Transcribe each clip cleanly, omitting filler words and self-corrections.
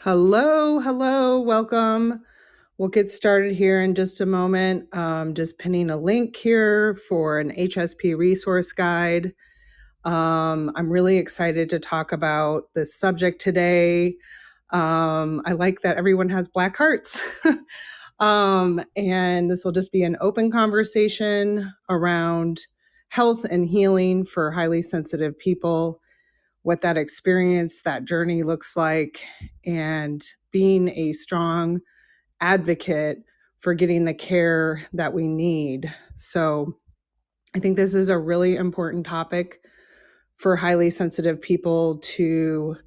Hello, hello, welcome. We'll get started here in just a moment. Just pinning a link here for an HSP resource guide. I'm really excited to talk about this subject today. I like that everyone has black hearts. And this will just be an open conversation around health and healing for highly sensitive people, what that experience, that journey looks like, and being a strong advocate for getting the care that we need. So I think this is a really important topic for highly sensitive people to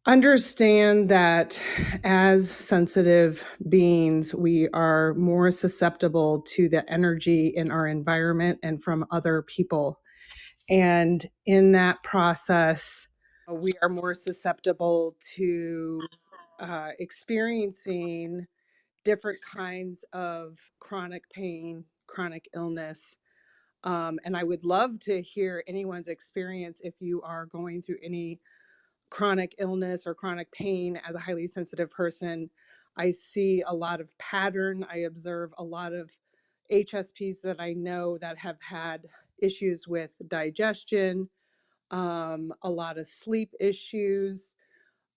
understand that as sensitive beings, we are more susceptible to the energy in our environment and from other people. And in that process, we are more susceptible to experiencing different kinds of chronic pain, chronic illness. And I would love to hear anyone's experience if you are going through any chronic illness or chronic pain as a highly sensitive person. I see a lot of pattern. I observe a lot of HSPs that I know that have had issues with digestion, a lot of sleep issues.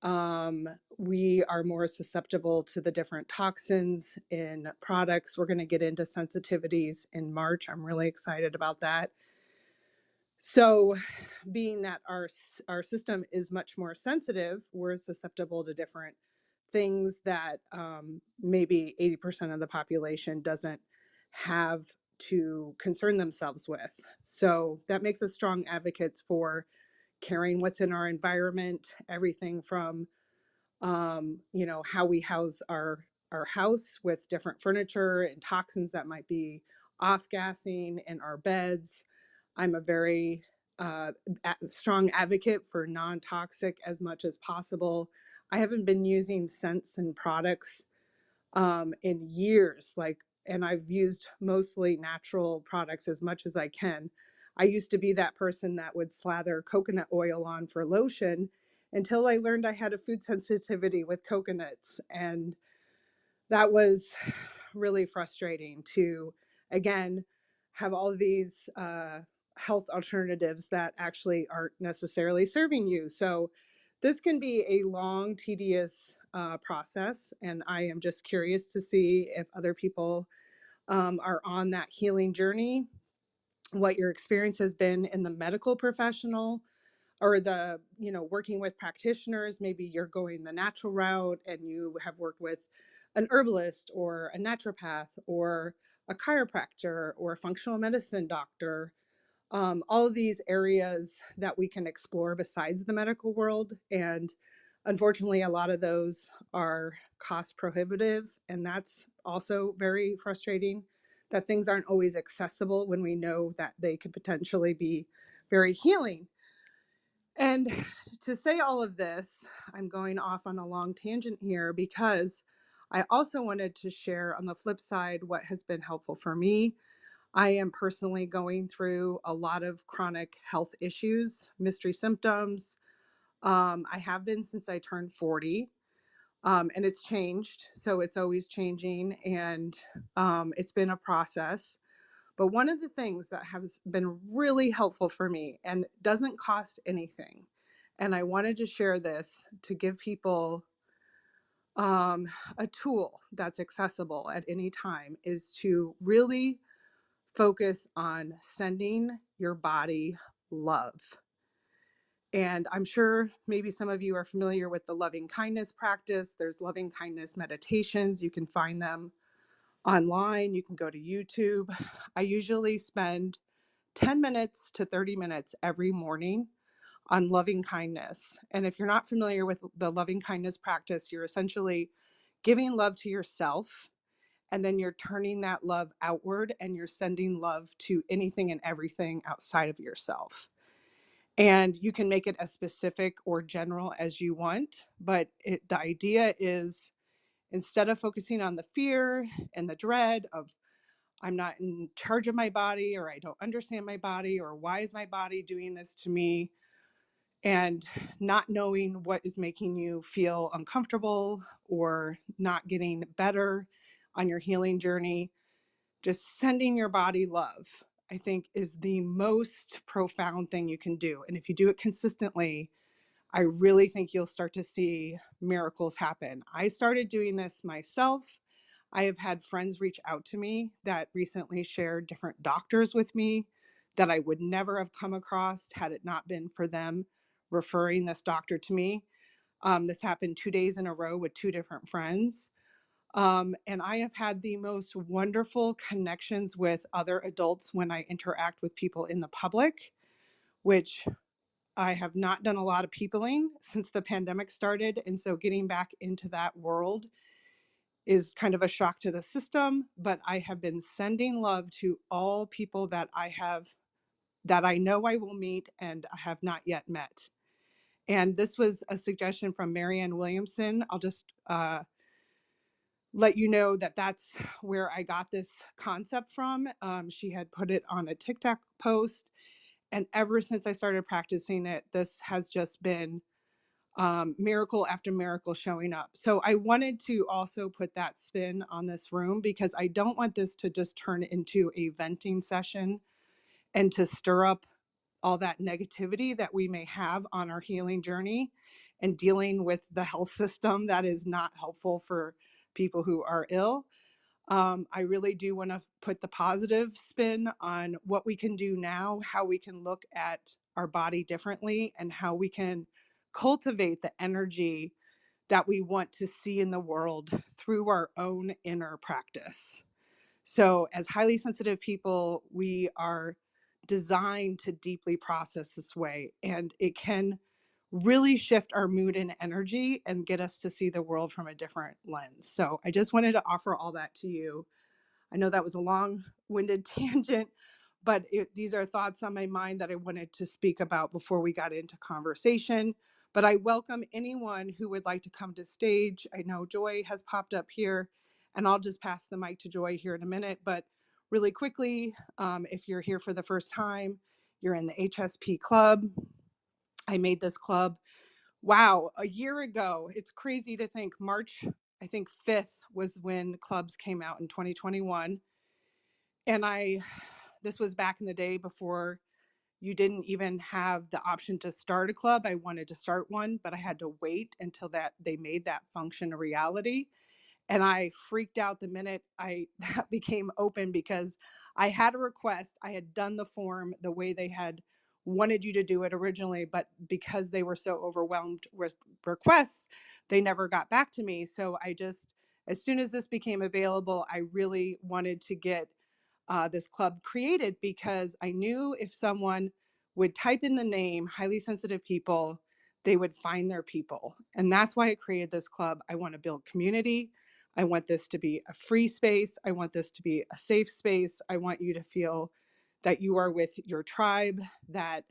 We are more susceptible to the different toxins in products. We're going to get into sensitivities in March. I'm really excited about that. So, being that our system is much more sensitive, we're susceptible to different things that maybe 80% of the population doesn't have to concern themselves with. So that makes us strong advocates for caring what's in our environment, everything from how we house our house with different furniture and toxins that might be off gassing in our beds. I'm a very strong advocate for non-toxic as much as possible. I haven't been using scents and products in years, and I've used mostly natural products as much as I can. I used to be that person that would slather coconut oil on for lotion until I learned I had a food sensitivity with coconuts. And that was really frustrating to, again, have all of these health alternatives that actually aren't necessarily serving you. So this can be a long, tedious process. And I am just curious to see if other people are on that healing journey, what your experience has been in the medical professional or the working with practitioners. Maybe you're going the natural route and you have worked with an herbalist or a naturopath or a chiropractor or a functional medicine doctor. All of these areas that we can explore besides the medical world. And unfortunately, a lot of those are cost prohibitive, and that's also very frustrating, that things aren't always accessible when we know that they could potentially be very healing. And to say all of this, I'm going off on a long tangent here because I also wanted to share on the flip side what has been helpful for me. I am personally going through a lot of chronic health issues, mystery symptoms. I have been since I turned 40, and it's changed. So it's always changing, and it's been a process. But one of the things that has been really helpful for me and doesn't cost anything, and I wanted to share this to give people a tool that's accessible at any time, is to really focus on sending your body love. And I'm sure maybe some of you are familiar with the loving kindness practice. There's loving kindness meditations. You can find them online. You can go to YouTube. I usually spend 10 minutes to 30 minutes every morning on loving kindness. And if you're not familiar with the loving kindness practice, you're essentially giving love to yourself, and then you're turning that love outward and you're sending love to anything and everything outside of yourself. And you can make it as specific or general as you want, but the idea is, instead of focusing on the fear and the dread of I'm not in charge of my body, or I don't understand my body, or why is my body doing this to me, and not knowing what is making you feel uncomfortable or not getting better on your healing journey, just sending your body love, I think, is the most profound thing you can do. And if you do it consistently, I really think you'll start to see miracles happen. I started doing this myself. I have had friends reach out to me that recently shared different doctors with me that I would never have come across had it not been for them referring this doctor to me. This happened 2 days in a row with two different friends. And I have had the most wonderful connections with other adults when I interact with people in the public, which I have not done a lot of peopling since the pandemic started. And so getting back into that world is kind of a shock to the system. But I have been sending love to all people that I know I will meet and I have not yet met. And this was a suggestion from Marianne Williamson. I'll just let you know that that's where I got this concept from. She had put it on a TikTok post. And ever since I started practicing it, this has just been miracle after miracle showing up. So I wanted to also put that spin on this room because I don't want this to just turn into a venting session and to stir up all that negativity that we may have on our healing journey and dealing with the health system that is not helpful for people who are ill. I really do want to put the positive spin on what we can do now, how we can look at our body differently, and how we can cultivate the energy that we want to see in the world through our own inner practice. So, as highly sensitive people, we are designed to deeply process this way, and it can really shift our mood and energy and get us to see the world from a different lens. So, I just wanted to offer all that to you. I know that was a long-winded tangent, but these are thoughts on my mind that I wanted to speak about before we got into conversation. But I welcome anyone who would like to come to stage. I know Joy has popped up here, and I'll just pass the mic to Joy here in a minute. But really quickly, if you're here for the first time, you're in the HSP club. I made this club, wow, a year ago. It's crazy to think March, I think 5th was when clubs came out in 2021. And this was back in the day before you didn't even have the option to start a club. I wanted to start one, but I had to wait until that they made that function a reality. And I freaked out the minute that became open because I had a request. I had done the form the way they had wanted you to do it originally, but because they were so overwhelmed with requests, they never got back to me. So as soon as this became available, I really wanted to get this club created because I knew if someone would type in the name highly sensitive people, they would find their people. And that's why I created this club. I want to build community. I want this to be a free space. I want this to be a safe space. I want you to feel that you are with your tribe, that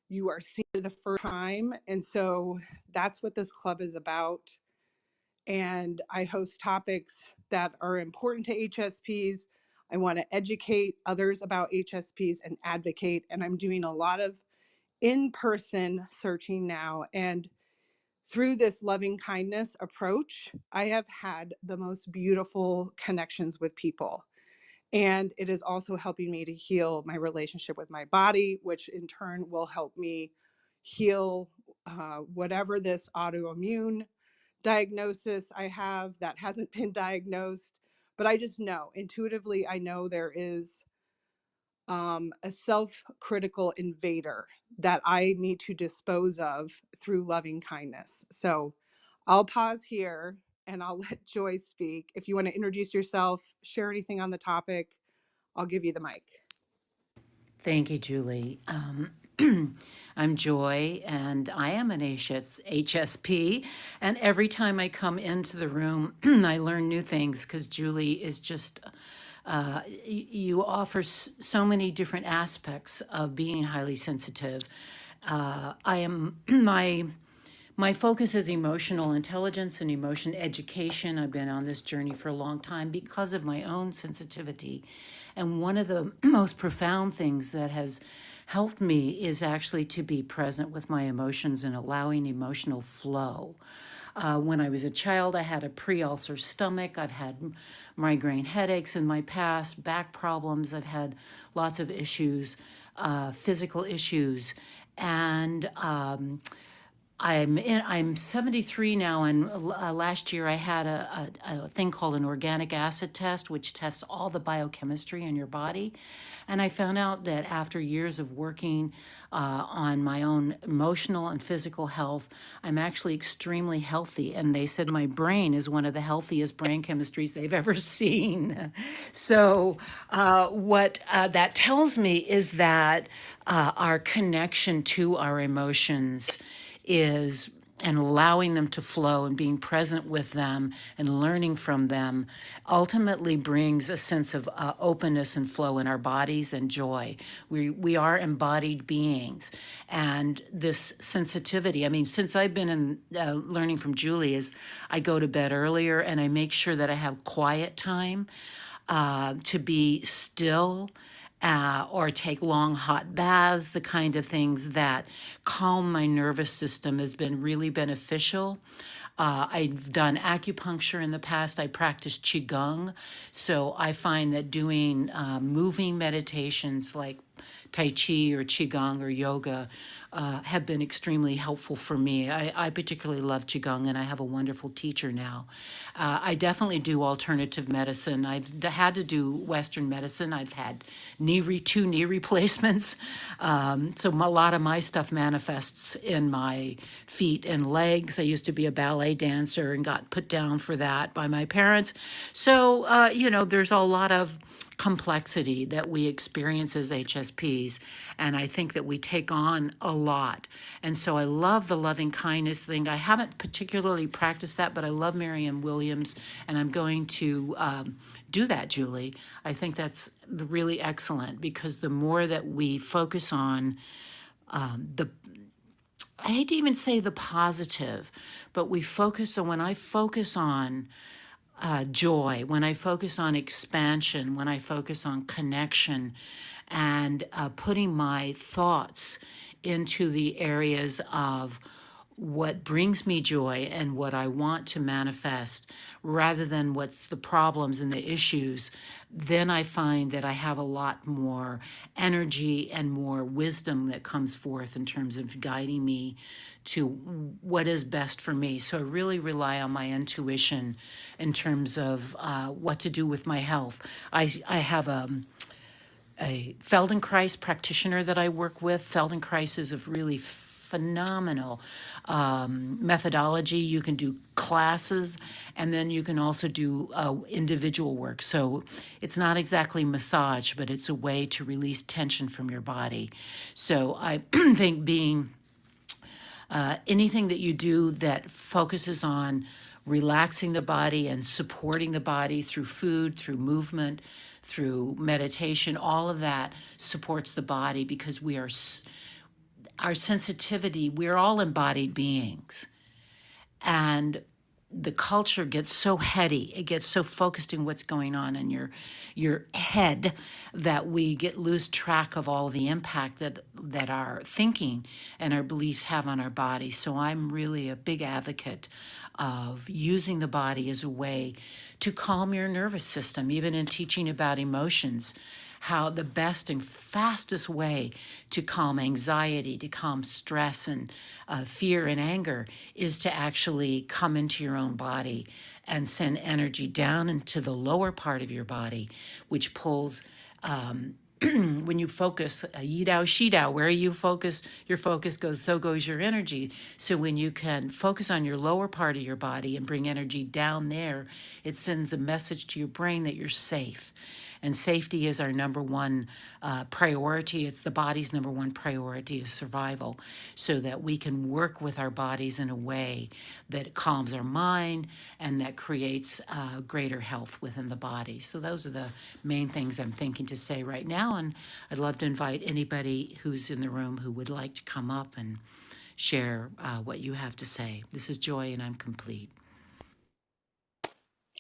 you are seen for the first time. And so that's what this club is about. And I host topics that are important to HSPs. I want to educate others about HSPs and advocate. And I'm doing a lot of in-person searching now. And through this loving kindness approach, I have had the most beautiful connections with people. And it is also helping me to heal my relationship with my body, which in turn will help me heal whatever this autoimmune diagnosis I have that hasn't been diagnosed. But I just know intuitively, I know there is a self-critical invader that I need to dispose of through loving kindness. So I'll pause here and I'll let Joy speak. If you want to introduce yourself, share anything on the topic, I'll give you the mic. Thank you, Julie. I'm Joy, and I am an HSP. And every time I come into the room, I learn new things because Julie is just, you offer so many different aspects of being highly sensitive. I am, my focus is emotional intelligence and emotion education. I've been on this journey for a long time because of my own sensitivity. And one of the most profound things that has helped me is actually to be present with my emotions and allowing emotional flow. When I was a child, I had a pre-ulcer stomach. I've had migraine headaches in my past, back problems. I've had lots of issues, physical issues. And I'm 73 now, and last year I had a thing called an organic acid test, which tests all the biochemistry in your body. And I found out that after years of working on my own emotional and physical health, I'm actually extremely healthy. And they said my brain is one of the healthiest brain chemistries they've ever seen. So, what that tells me is that our connection to our emotions is and allowing them to flow and being present with them and learning from them ultimately brings a sense of openness and flow in our bodies and joy. We are embodied beings, and this sensitivity, I mean, since I've been in learning from Julie, is I go to bed earlier and I make sure that I have quiet time to be still, or take long hot baths, the kind of things that calm my nervous system has been really beneficial. I've done acupuncture in the past. I practice Qigong. So I find that doing moving meditations like Tai Chi or Qigong or yoga have been extremely helpful for me. I particularly love Qigong, and I have a wonderful teacher now. I definitely do alternative medicine. I've had to do Western medicine. I've had two knee replacements. So a lot of my stuff manifests in my feet and legs. I used to be a ballet dancer and got put down for that by my parents. So, there's a lot of complexity that we experience as HSPs. And I think that we take on a lot. And so I love the loving kindness thing. I haven't particularly practiced that, but I love Marianne Williams, and I'm going to do that, Julie. I think that's really excellent, because the more that we focus on I hate to even say the positive, but when I focus on joy, when I focus on expansion, when I focus on connection, and putting my thoughts into the areas of what brings me joy and what I want to manifest, rather than what's the problems and the issues, then I find that I have a lot more energy and more wisdom that comes forth in terms of guiding me to what is best for me. So I really rely on my intuition in terms of what to do with my health. I have a Feldenkrais practitioner that I work with. Feldenkrais is a really phenomenal methodology. You can do classes, and then you can also do individual work. So it's not exactly massage, but it's a way to release tension from your body. So I think being anything that you do that focuses on relaxing the body and supporting the body through food, through movement, through meditation, all of that supports the body, because our sensitivity, we're all embodied beings. And the culture gets so heady, it gets so focused in what's going on in your head, that we lose track of all the impact that our thinking and our beliefs have on our body. So I'm really a big advocate of using the body as a way to calm your nervous system, even in teaching about emotions. How the best and fastest way to calm anxiety, to calm stress and fear and anger, is to actually come into your own body and send energy down into the lower part of your body, which pulls when you focus, yi dao, shi dao, where you focus, your focus goes, so goes your energy. So when you can focus on your lower part of your body and bring energy down there, it sends a message to your brain that you're safe. And safety is our number one priority. It's the body's number one priority, is survival, so that we can work with our bodies in a way that calms our mind and that creates greater health within the body. So those are the main things I'm thinking to say right now. And I'd love to invite anybody who's in the room who would like to come up and share what you have to say. This is Joy, and I'm complete.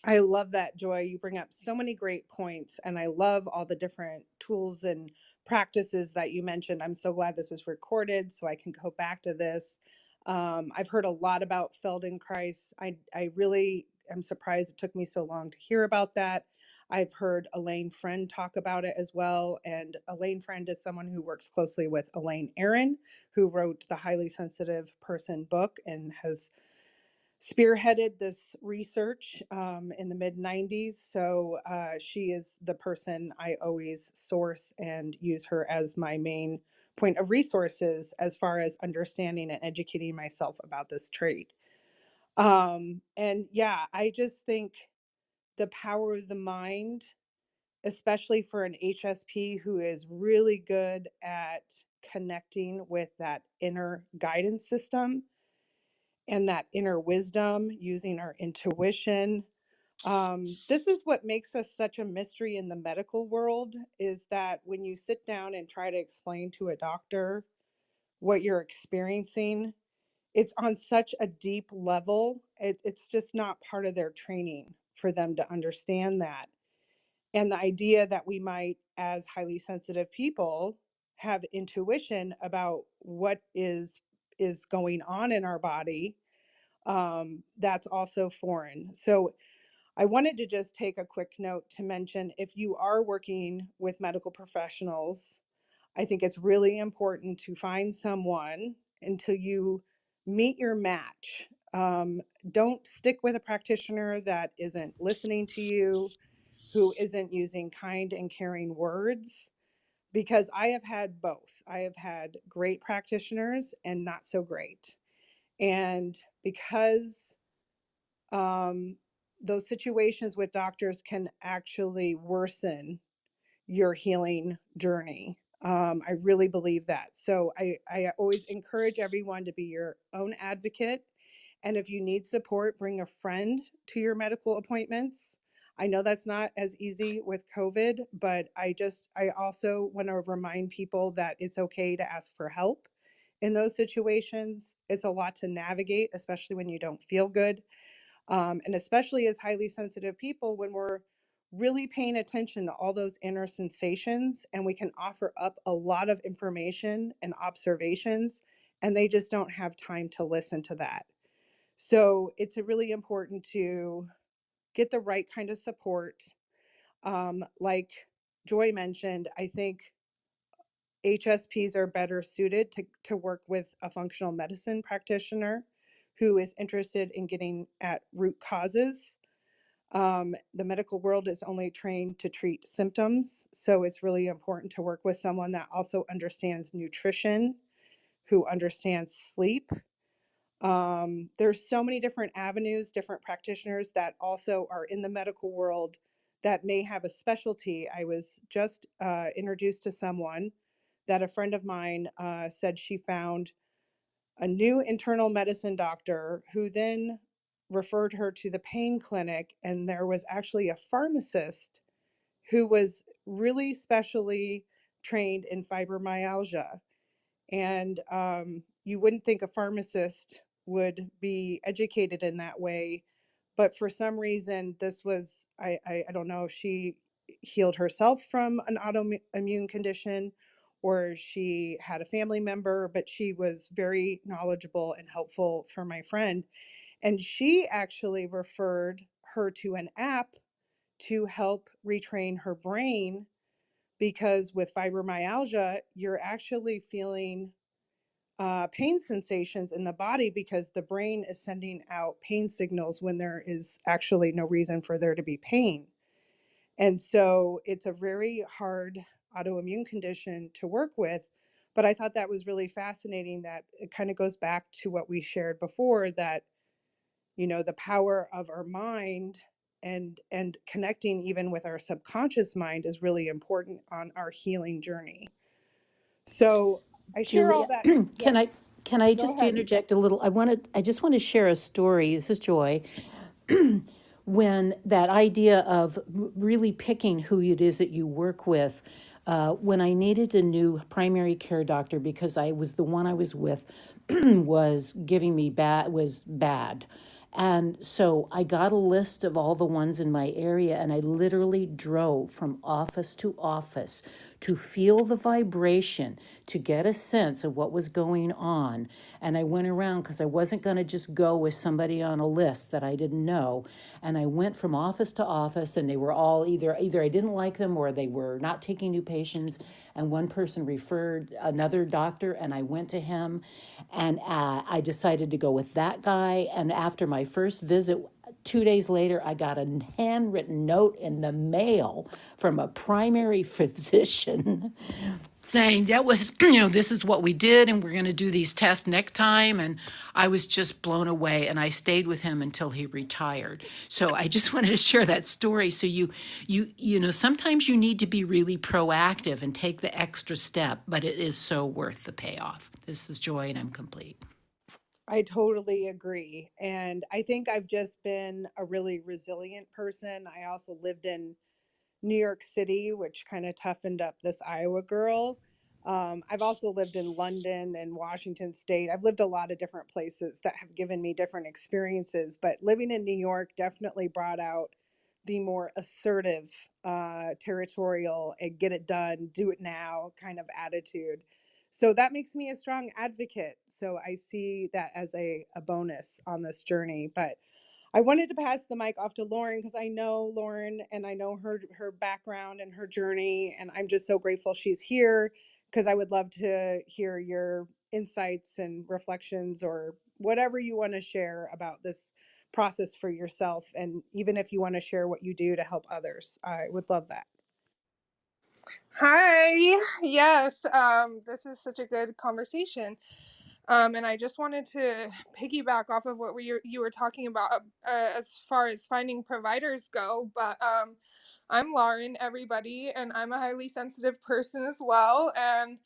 I love that, Joy. You bring up so many great points, and I love all the different tools and practices that you mentioned. I'm so glad this is recorded so I can go back to this. I've heard a lot about Feldenkrais. I really am surprised it took me so long to hear about that. I've heard Elaine Friend talk about it as well. And Elaine Friend is someone who works closely with Elaine Aron, who wrote the Highly Sensitive Person book and has spearheaded this research in the mid 90s. So she is the person I always source and use her as my main point of resources as far as understanding and educating myself about this trait. And yeah, I just think the power of the mind, especially for an HSP who is really good at connecting with that inner guidance system and that inner wisdom, using our intuition. This is what makes us such a mystery in the medical world, is that when you sit down and try to explain to a doctor what you're experiencing, it's on such a deep level. It's just not part of their training for them to understand that. And the idea that we might, as highly sensitive people, have intuition about what is going on in our body, that's also foreign. So I wanted to just take a quick note to mention, if you are working with medical professionals, I think it's really important to find someone until you meet your match. Don't stick with a practitioner that isn't listening to you, who isn't using kind and caring words, because I have had both. I have had great practitioners and not so great. And because um, those situations with doctors can actually worsen your healing journey. I really believe that. So I always encourage everyone to be your own advocate. And if you need support, bring a friend to your medical appointments. I know that's not as easy with COVID, but I also want to remind people that it's okay to ask for help in those situations. It's a lot to navigate, especially when you don't feel good. And especially as highly sensitive people, when we're really paying attention to all those inner sensations, and we can offer up a lot of information and observations, and they just don't have time to listen to that. So it's really important to get the right kind of support. Like Joy mentioned, I think HSPs are better suited to work with a functional medicine practitioner who is interested in getting at root causes. The medical world is only trained to treat symptoms, so it's really important to work with someone that also understands nutrition, who understands sleep. There's so many different avenues, different practitioners that also are in the medical world that may have a specialty. I was just introduced to someone that a friend of mine said she found a new internal medicine doctor who then referred her to the pain clinic. And there was actually a pharmacist who was really specially trained in fibromyalgia. And you wouldn't think a pharmacist would be educated in that way. But for some reason, this was, I don't know if she healed herself from an autoimmune condition or she had a family member, but she was very knowledgeable and helpful for my friend. And she actually referred her to an app to help retrain her brain, because with fibromyalgia, you're actually feeling pain sensations in the body because the brain is sending out pain signals when there is actually no reason for there to be pain. And so it's a very hard autoimmune condition to work with. But I thought that was really fascinating, that it kind of goes back to what we shared before, that, the power of our mind and connecting even with our subconscious mind is really important on our healing journey. So I share all Julia, that. can I Yes, can I go just ahead. interject a little? I just want to share a story. This is Joy. When that idea of really picking who it is that you work with, when I needed a new primary care doctor because the one I was with was giving me was bad. And so I got a list of all the ones in my area, and I literally drove from office to office to feel the vibration, to get a sense of what was going on. And I went around because I wasn't going to just go with somebody on a list that I didn't know. And I went from office to office, and they were all either I didn't like them or they were not taking new patients. And one person referred another doctor, and I went to him, and I decided to go with that guy. And after my first visit, 2 days later, I got a handwritten note in the mail from a primary physician saying that was, this is what we did, and we're going to do these tests next time. And I was just blown away, and I stayed with him until he retired. So I just wanted to share that story. So sometimes you need to be really proactive and take the extra step, but it is so worth the payoff. This is Joy, and I'm complete. I totally agree. And I think I've just been a really resilient person. I also lived in New York City, which kind of toughened up this Iowa girl. I've also lived in London and Washington State. I've lived a lot of different places that have given me different experiences, but living in New York definitely brought out the more assertive, territorial, and get it done, do it now kind of attitude. So that makes me a strong advocate. So I see that as a bonus on this journey. But I wanted to pass the mic off to Lauren because I know Lauren and I know her background and her journey, and I'm just so grateful she's here because I would love to hear your insights and reflections or whatever you want to share about this process for yourself, and even if you want to share what you do to help others, I would love that. Hi. Yes, this is such a good conversation. And I just wanted to piggyback off of what you were talking about as far as finding providers go. But I'm Lauren, everybody, and I'm a highly sensitive person as well. And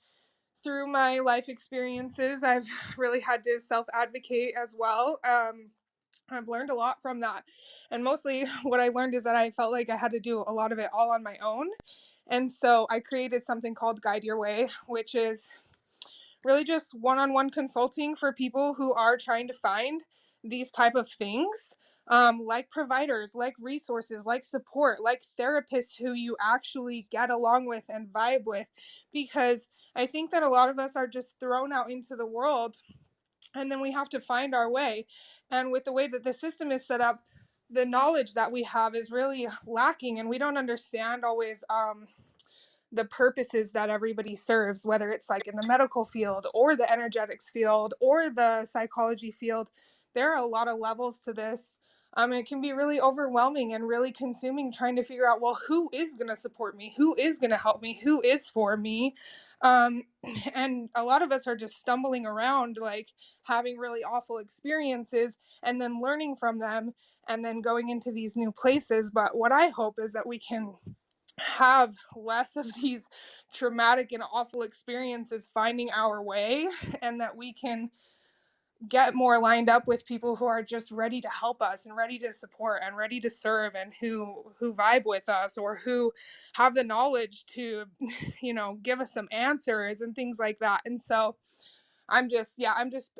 through my life experiences, I've really had to self advocate as well. I've learned a lot from that. And mostly what I learned is that I felt like I had to do a lot of it all on my own. And so I created something called Guide Your Way, which is really just one-on-one consulting for people who are trying to find these type of things, like providers, like resources, like support, like therapists who you actually get along with and vibe with. Because I think that a lot of us are just thrown out into the world and then we have to find our way. And with the way that the system is set up, the knowledge that we have is really lacking, and we don't understand always the purposes that everybody serves, whether it's like in the medical field or the energetics field or the psychology field. There are a lot of levels to this. It can be really overwhelming and really consuming trying to figure out, well, who is going to support me? Who is going to help me? Who is for me? Um, and a lot of us are just stumbling around, like having really awful experiences and then learning from them and then going into these new places. But what I hope is that we can have less of these traumatic and awful experiences finding our way, and that we can get more lined up with people who are just ready to help us and ready to support and ready to serve, and who vibe with us or who have the knowledge to give us some answers and things like that. And so I guess I'm just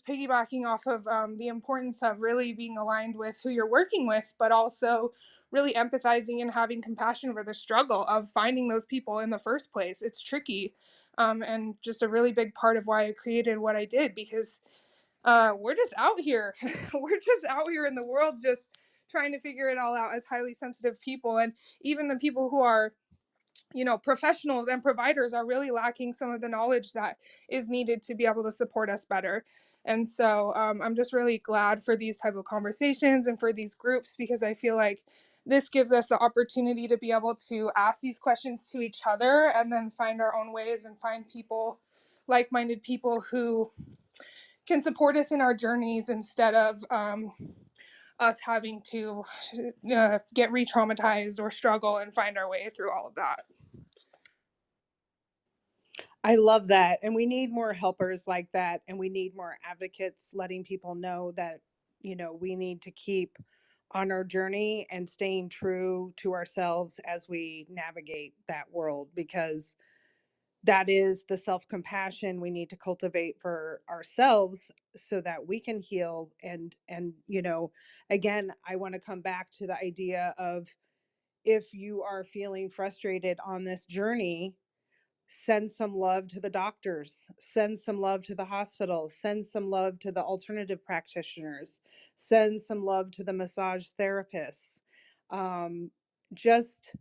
piggybacking off of the importance of really being aligned with who you're working with, but also really empathizing and having compassion for the struggle of finding those people in the first place. It's tricky. And just a really big part of why I created what I did, because we're just out here. We're just out here in the world, just trying to figure it all out as highly sensitive people. And even the people who are professionals and providers are really lacking some of the knowledge that is needed to be able to support us better. And so I'm just really glad for these type of conversations and for these groups, because I feel like this gives us the opportunity to be able to ask these questions to each other and then find our own ways and find people, like-minded people who can support us in our journeys, instead of us having to get re-traumatized or struggle and find our way through all of that. I love that. And we need more helpers like that. And we need more advocates letting people know that, we need to keep on our journey and staying true to ourselves as we navigate that world. Because that is the self-compassion we need to cultivate for ourselves so that we can heal. And again, I want to come back to the idea of, if you are feeling frustrated on this journey, send some love to the doctors, send some love to the hospitals, send some love to the alternative practitioners, send some love to the massage therapists. Just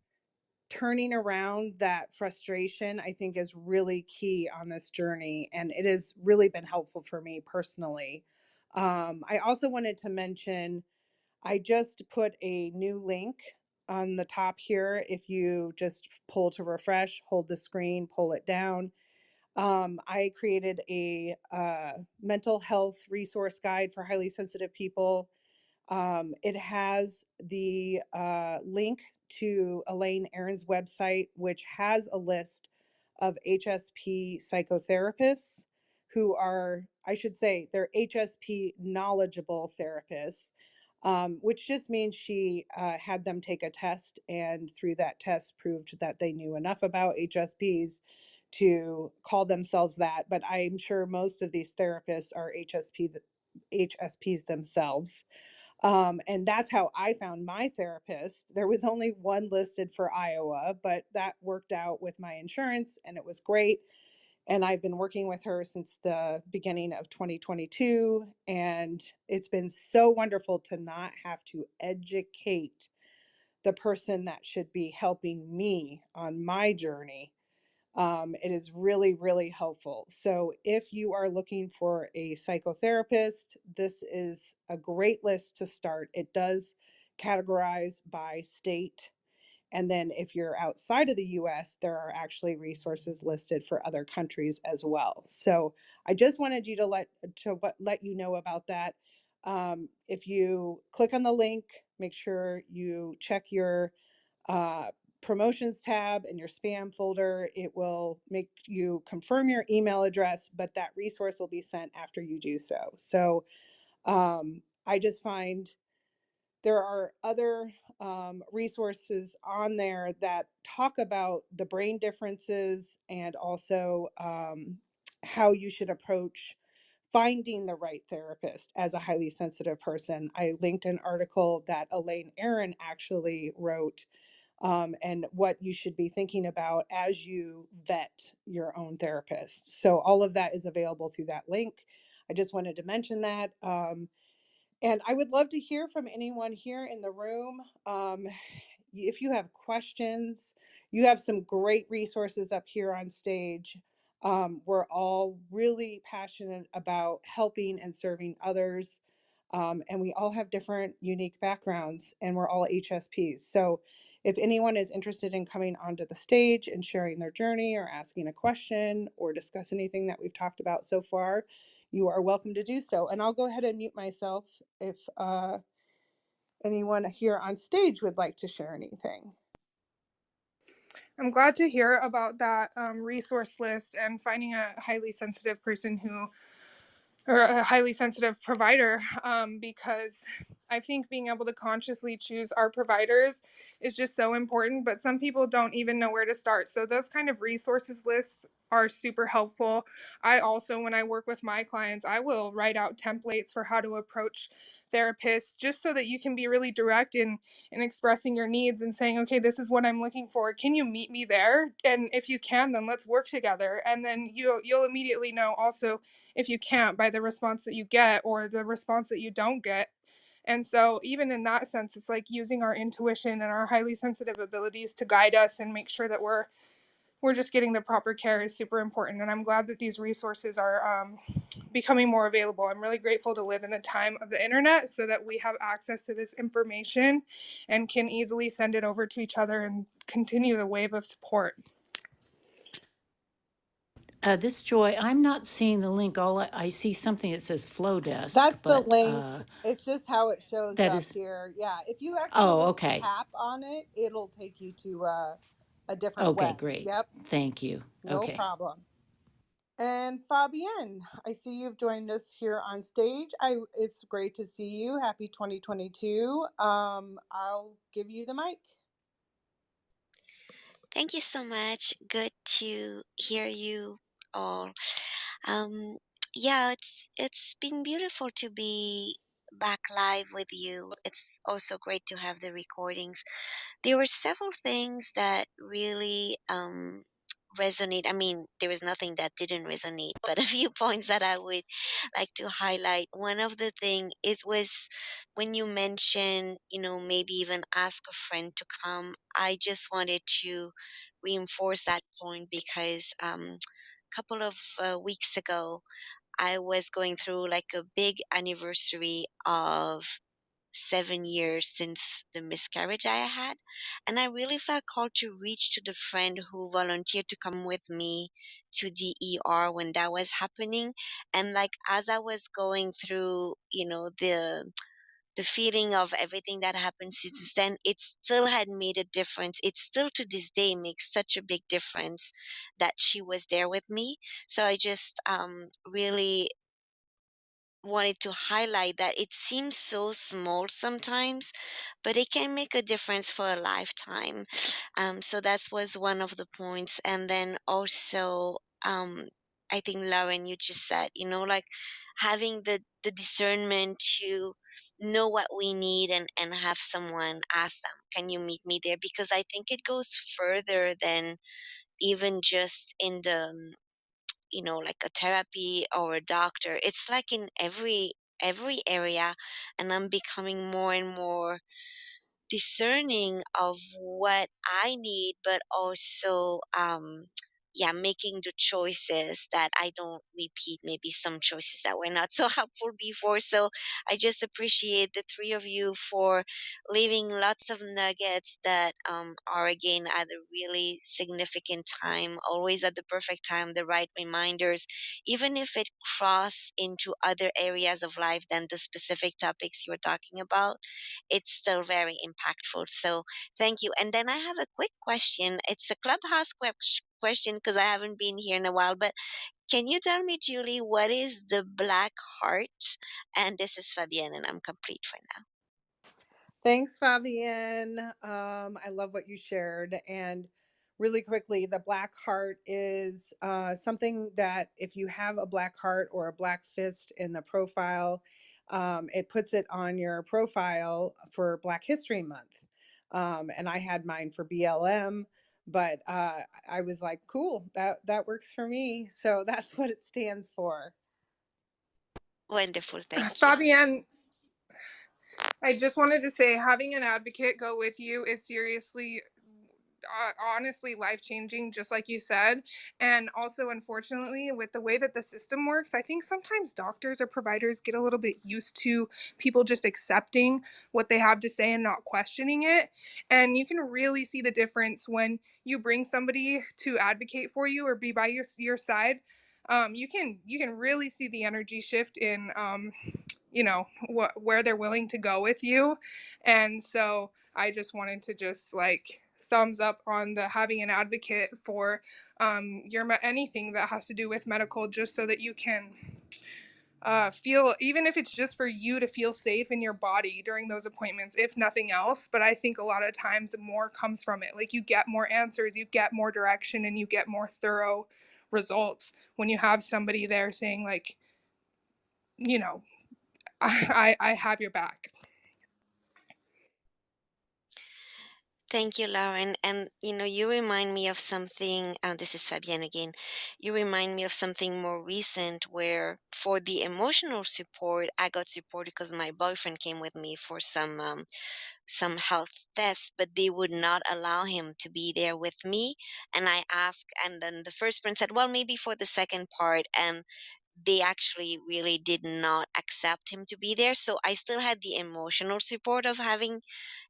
turning around that frustration, I think, is really key on this journey. And it has really been helpful for me personally. I also wanted to mention, I just put a new link on the top here. If you just pull to refresh, hold the screen, pull it down. I created a mental health resource guide for highly sensitive people. It has the link to Elaine Aron's website, which has a list of HSP psychotherapists who are, I should say, they're HSP knowledgeable therapists, which just means she had them take a test, and through that test proved that they knew enough about HSPs to call themselves that. But I'm sure most of these therapists are HSPs themselves. And that's how I found my therapist. There was only one listed for Iowa, but that worked out with my insurance and it was great. And I've been working with her since the beginning of 2022. And it's been so wonderful to not have to educate the person that should be helping me on my journey. It is really, really helpful. So if you are looking for a psychotherapist, this is a great list to start. It does categorize by state. And then if you're outside of the US, there are actually resources listed for other countries as well. So I just wanted you to let you know about that. If you click on the link, make sure you check your uh, promotions tab in your spam folder. It will make you confirm your email address, but that resource will be sent after you do so. So I just find there are other resources on there that talk about the brain differences and also how you should approach finding the right therapist as a highly sensitive person. I linked an article that Elaine Aron actually wrote, and what you should be thinking about as you vet your own therapist. So all of that is available through that link. I just wanted to mention that. And I would love to hear from anyone here in the room. If you have questions, you have some great resources up here on stage. We're all really passionate about helping and serving others. And we all have different unique backgrounds, and we're all HSPs. So if anyone is interested in coming onto the stage and sharing their journey or asking a question or discuss anything that we've talked about so far, you are welcome to do so. And I'll go ahead and mute myself if anyone here on stage would like to share anything. I'm glad to hear about that resource list and finding a highly sensitive person or a highly sensitive provider, because I think being able to consciously choose our providers is just so important, but some people don't even know where to start. So those kind of resources lists are super helpful. I also, when I work with my clients, I will write out templates for how to approach therapists, just so that you can be really direct in expressing your needs and saying, okay, this is what I'm looking for. Can you meet me there? And if you can, then let's work together. And then you'll immediately know also if you can't by the response that you get or the response that you don't get. And so even in that sense, it's like using our intuition and our highly sensitive abilities to guide us and make sure that we're just getting the proper care is super important. And I'm glad that these resources are becoming more available. I'm really grateful to live in the time of the internet so that we have access to this information and can easily send it over to each other and continue the wave of support. This Joy, I'm not seeing the link. All I see something that says Flow Desk, That's the but link. It's just how it shows that up is, here. Yeah, if you oh, actually okay. tap on it, it'll take you to a different Okay, web. great. Yep, Thank you. no Okay. problem. And Fabienne, I see you've joined us here on stage. It's great to see you. Happy 2022. I'll give you the mic. Thank you so much. Good to hear you all. Um, yeah, it's been beautiful to be back live with you. It's also great to have the recordings. There were several things that really resonate. I mean, there was nothing that didn't resonate, but a few points that I would like to highlight. One of the thing it was when you mentioned, maybe even ask a friend to come. I just wanted to reinforce that point because a couple of weeks ago, I was going through like a big anniversary of 7 years since the miscarriage I had. And I really felt called to reach to the friend who volunteered to come with me to the ER when that was happening. And like as I was going through, the feeling of everything that happened since then, it still had made a difference. It still to this day makes such a big difference that she was there with me. So I just really wanted to highlight that it seems so small sometimes, but it can make a difference for a lifetime. So that was one of the points. And then also, I think Lauren, you just said, like having the discernment to know what we need and have someone ask them, can you meet me there? Because I think it goes further than even just in the like a therapy or a doctor. It's like in every area, and I'm becoming more and more discerning of what I need, but also, yeah, making the choices that I don't repeat maybe some choices that were not so helpful before. So I just appreciate the three of you for leaving lots of nuggets that are again at a really significant time, always at the perfect time, the right reminders, even if it cross into other areas of life than the specific topics you're talking about, it's still very impactful. So thank you. And then I have a quick question. It's a Clubhouse question because I haven't been here in a while. But can you tell me, Julie, what is the black heart? And this is Fabienne, and I'm complete for now. Thanks, Fabienne. I love what you shared. And really quickly, the black heart is something that if you have a black heart or a black fist in the profile, it puts it on your profile for Black History Month. And I had mine for BLM, but I was like, cool, that works for me. So that's what it stands for. Wonderful. Thank you. Fabienne, I just wanted to say having an advocate go with you is seriously honestly life changing, just like you said. And also, unfortunately, with the way that the system works, I think sometimes doctors or providers get a little bit used to people just accepting what they have to say and not questioning it. And you can really see the difference when you bring somebody to advocate for you or be by your side. You can really see the energy shift in where they're willing to go with you. And so I just wanted to just like thumbs up on the having an advocate for anything that has to do with medical, just so that you can feel, even if it's just for you to feel safe in your body during those appointments, if nothing else. But I think a lot of times more comes from it. Like you get more answers, you get more direction, and you get more thorough results when you have somebody there saying like, you know, I have your back. Thank you, Lauren. And you remind me of something. This is Fabienne again. You remind me of something more recent where, for the emotional support, I got support because my boyfriend came with me for some health tests, but they would not allow him to be there with me. And I asked, and then the first person said, "Well, maybe for the second part." And they actually really did not accept him to be there. So I still had the emotional support of having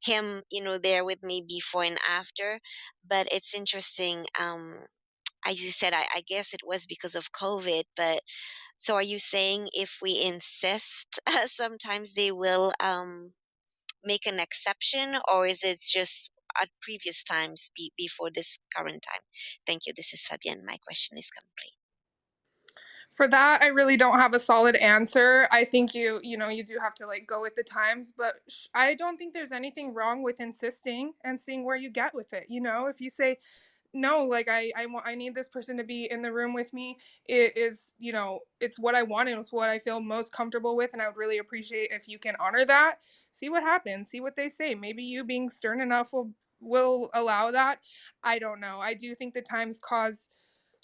him, there with me before and after. But it's interesting. As you said, I guess it was because of COVID. But so are you saying if we insist, sometimes they will make an exception, or is it just at previous times before this current time? Thank you. This is Fabienne. My question is complete. For that, I really don't have a solid answer. I think you do have to like go with the times, but I don't think there's anything wrong with insisting and seeing where you get with it. If you say no, like I need this person to be in the room with me, it is, it's what I want and it's what I feel most comfortable with, and I would really appreciate if you can honor that. See what happens, see what they say. Maybe you being stern enough will allow that. I don't know. I do think the times cause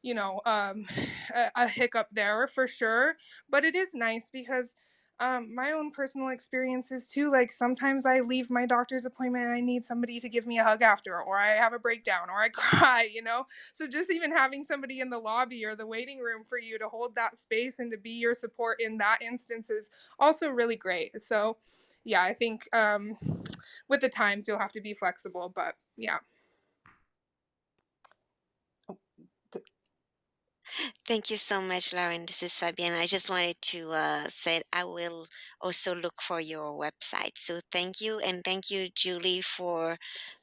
a hiccup there for sure, but it is nice because my own personal experiences too, like sometimes I leave my doctor's appointment and I need somebody to give me a hug after, or I have a breakdown, or I cry, so just even having somebody in the lobby or the waiting room for you to hold that space and to be your support in that instance is also really great. So yeah, I think with the times you'll have to be flexible, but yeah. Thank you so much, Lauren. This is Fabienne. I just wanted to say I will also look for your website. So thank you. And thank you, Julie, for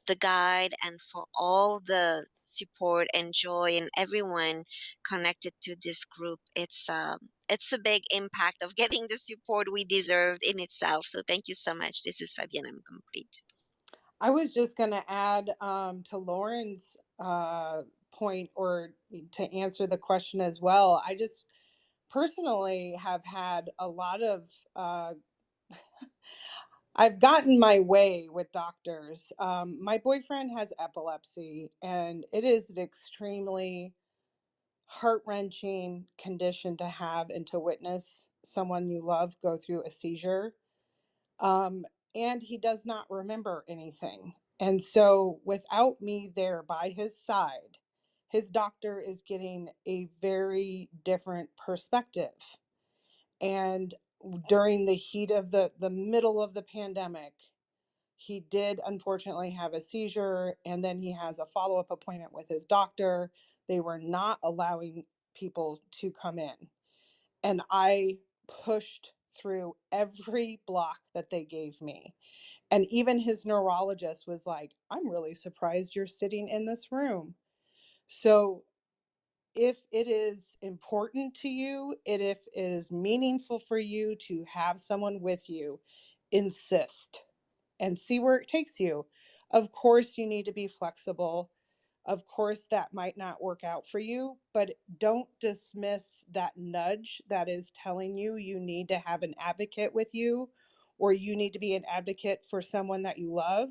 the guide and for all the support and joy and everyone connected to this group. It's a big impact of getting the support we deserved in itself. So thank you so much. This is Fabienne. I'm complete. I was just going to add to Lauren's point, or to answer the question as well. I just personally have had a lot of, I've gotten my way with doctors. My boyfriend has epilepsy, and it is an extremely heart-wrenching condition to have and to witness someone you love go through a seizure. Um, and he does not remember anything. And so, without me there by his side, his doctor is getting a very different perspective. And during the heat of the middle of the pandemic, he did unfortunately have a seizure, and then he has a follow-up appointment with his doctor. They were not allowing people to come in. And I pushed through every block that they gave me. And even his neurologist was like, I'm really surprised you're sitting in this room. So if it is important to you, if it is meaningful for you to have someone with you, insist and see where it takes you. Of course, you need to be flexible. Of course, that might not work out for you, but don't dismiss that nudge that is telling you you need to have an advocate with you, or you need to be an advocate for someone that you love.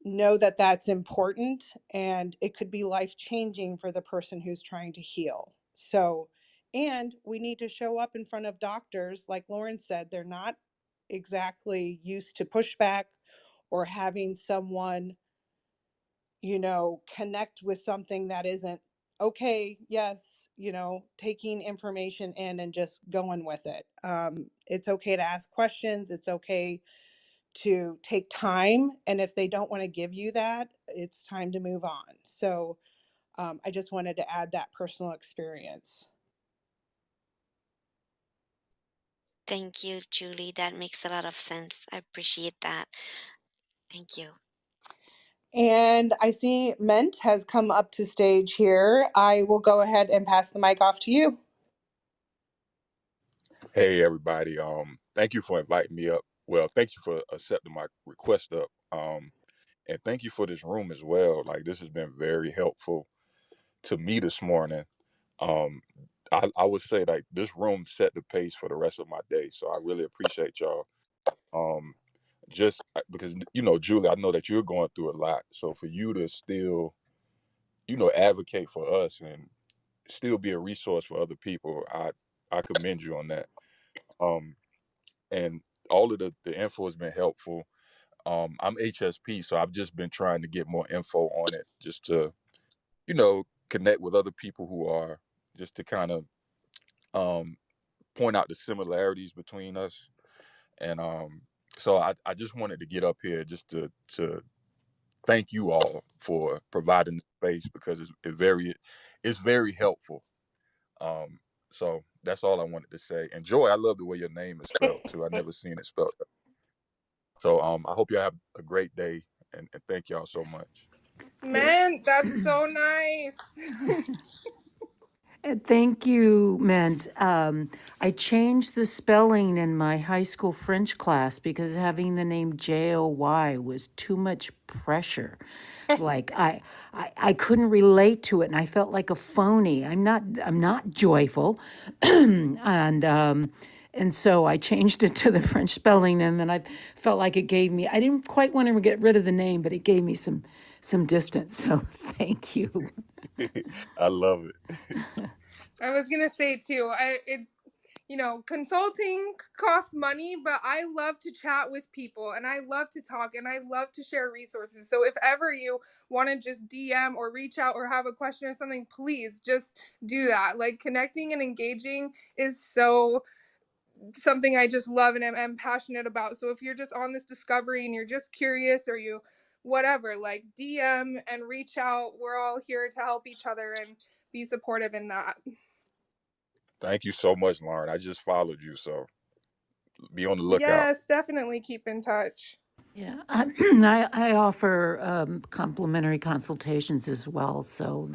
Know that that's important, and it could be life changing for the person who's trying to heal. So, and we need to show up in front of doctors. Like Lauren said, they're not exactly used to pushback or having someone, connect with something that isn't okay. Yes, taking information in and just going with it. It's okay to ask questions. It's okay to take time. And if they don't want to give you that, it's time to move on. So I just wanted to add that personal experience. Thank you, Julie. That makes a lot of sense. I appreciate that. Thank you. And I see Ment has come up to stage here. I will go ahead and pass the mic off to you. Hey everybody. Thank you for inviting me up. Well, thank you for accepting my request up. And thank you for this room as well. Like, this has been very helpful to me this morning. Um, I would say like this room set the pace for the rest of my day. So I really appreciate y'all. Um, just because Julie, I know that you're going through a lot. So for you to still, advocate for us and still be a resource for other people, I commend you on that. Um, and all of the info has been helpful. I'm HSP, so I've just been trying to get more info on it, just to connect with other people who are, just to kind of um, point out the similarities between us. And so I just wanted to get up here just to thank you all for providing the space, because it's very helpful. Um, so that's all I wanted to say. And Joy, I love the way your name is spelled too. I never seen it spelled. So I hope y'all have a great day, and thank y'all so much. Man, that's so nice. Thank you, Mint. I changed the spelling in my high school French class because having the name Joy was too much pressure. Like I couldn't relate to it, and I felt like a phony. I'm not joyful, and so I changed it to the French spelling, and then I felt like it gave me. I didn't quite want to get rid of the name, but it gave me some distance. So thank you. I love it. I was gonna say too, consulting costs money, but I love to chat with people and I love to talk and I love to share resources. So if ever you want to just DM or reach out or have a question or something, please just do that. Like connecting and engaging is so something I just love and am passionate about. So if you're just on this discovery and you're just curious or you whatever, like DM and reach out. We're all here to help each other and be supportive in that. Thank you so much, Lauren. I just followed you, so be on the lookout. Yes, definitely keep in touch. Yeah, I offer complimentary consultations as well, so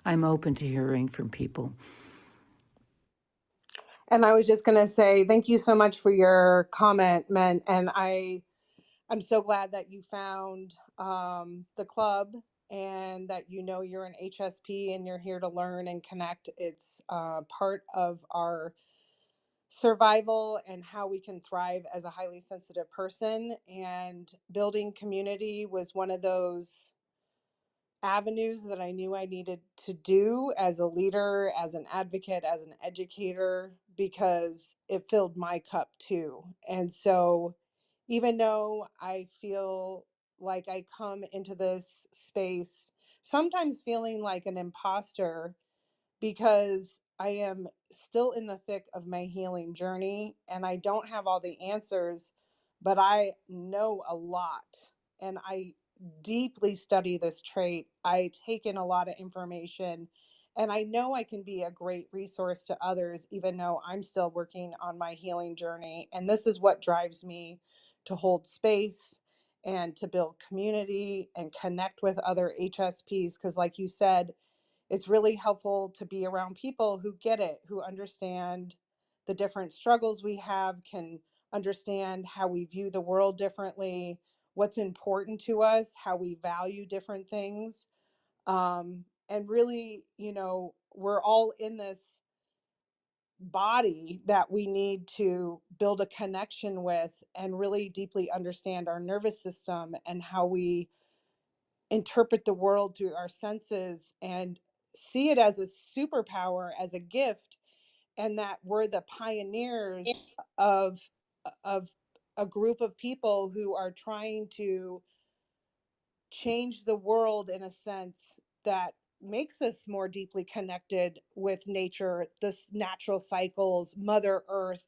I'm open to hearing from people. And I was just going to say thank you so much for your comment, Men. And I'm so glad that you found the club and that you're an HSP and you're here to learn and connect. It's part of our survival and how we can thrive as a highly sensitive person. And building community was one of those avenues that I knew I needed to do as a leader, as an advocate, as an educator, because it filled my cup too. And so, even though I feel like I come into this space sometimes feeling like an imposter, because I am still in the thick of my healing journey and I don't have all the answers, but I know a lot and I deeply study this trait. I take in a lot of information and I know I can be a great resource to others, even though I'm still working on my healing journey. And this is what drives me to hold space and to build community and connect with other HSPs. Because, like you said, it's really helpful to be around people who get it, who understand the different struggles we have, can understand how we view the world differently, what's important to us, how we value different things. And really, we're all in this body that we need to build a connection with and really deeply understand our nervous system and how we interpret the world through our senses and see it as a superpower, as a gift, and that we're the pioneers of of a group of people who are trying to change the world in a sense that makes us more deeply connected with nature, this natural cycles, Mother Earth,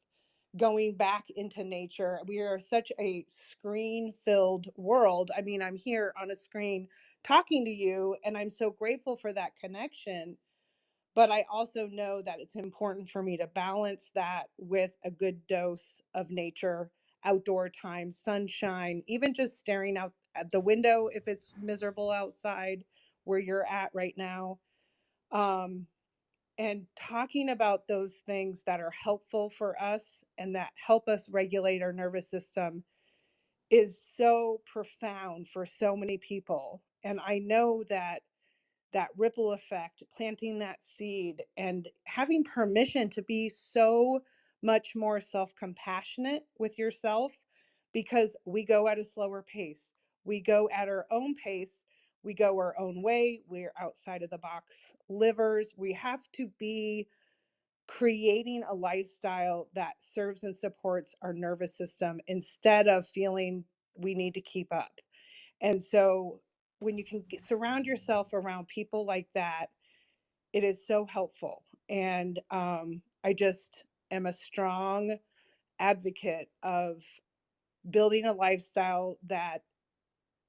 going back into nature. We are such a screen filled world. I mean, I'm here on a screen talking to you, and I'm so grateful for that connection. But I also know that it's important for me to balance that with a good dose of nature, outdoor time, sunshine, even just staring out at the window if it's miserable outside where you're at right now. Um, and talking about those things that are helpful for us and that help us regulate our nervous system is so profound for so many people. And I know that that ripple effect, planting that seed and having permission to be so much more self-compassionate with yourself, because we go at a slower pace. We go at our own pace. We go our own way. We're outside of the box livers. We have to be creating a lifestyle that serves and supports our nervous system instead of feeling we need to keep up. And so when you can surround yourself around people like that, it is so helpful. And I just am a strong advocate of building a lifestyle that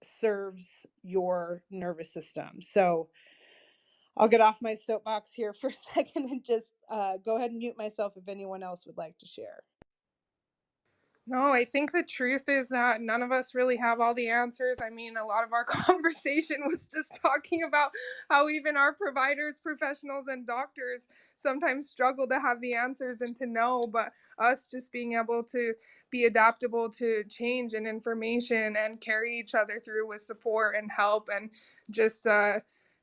serves your nervous system. So I'll get off my soapbox here for a second and just go ahead and mute myself if anyone else would like to share. No, I think the truth is that none of us really have all the answers. I mean, a lot of our conversation was just talking about how even our providers, professionals, and doctors sometimes struggle to have the answers and to know, but us just being able to be adaptable to change and information and carry each other through with support and help and just,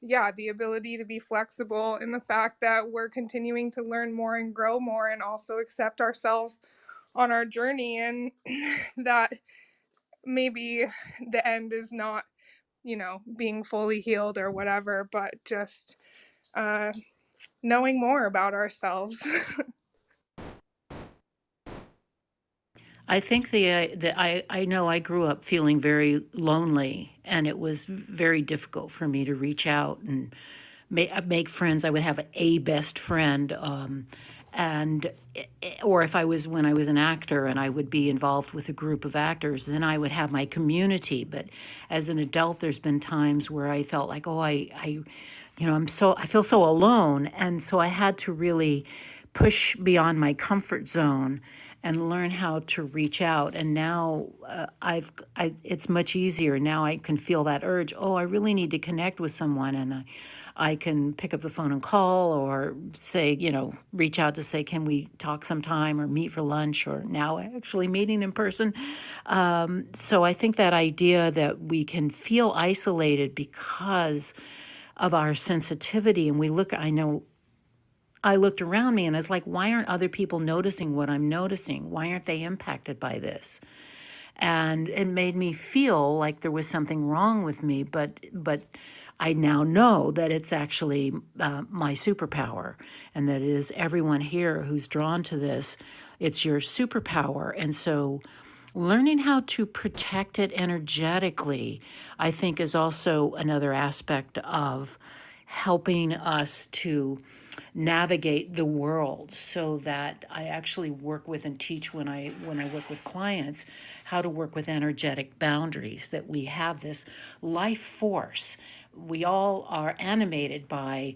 yeah, the ability to be flexible in the fact that we're continuing to learn more and grow more and also accept ourselves on our journey, and that maybe the end is not, being fully healed or whatever, but just uh, knowing more about ourselves. I think I know I grew up feeling very lonely, and it was very difficult for me to reach out and make friends. I would have a best friend, and or if I was when I was an actor and I would be involved with a group of actors, then I would have my community. But as an adult, there's been times where I felt like, oh, I feel so alone, and so I had to really push beyond my comfort zone and learn how to reach out. And now it's much easier. Now I can feel that urge. Oh, I really need to connect with someone, and I can pick up the phone and call, or say, reach out to say, can we talk sometime or meet for lunch, or now actually meeting in person. So I think that idea that we can feel isolated because of our sensitivity, and I know I looked around me and I was like, why aren't other people noticing what I'm noticing? Why aren't they impacted by this? And it made me feel like there was something wrong with me, but I now know that it's actually my superpower, and that it is everyone here who's drawn to this. It's your superpower. And so learning how to protect it energetically, I think, is also another aspect of helping us to navigate the world, so that I actually work with and teach when I work with clients how to work with energetic boundaries, that we have this life force. We all are animated by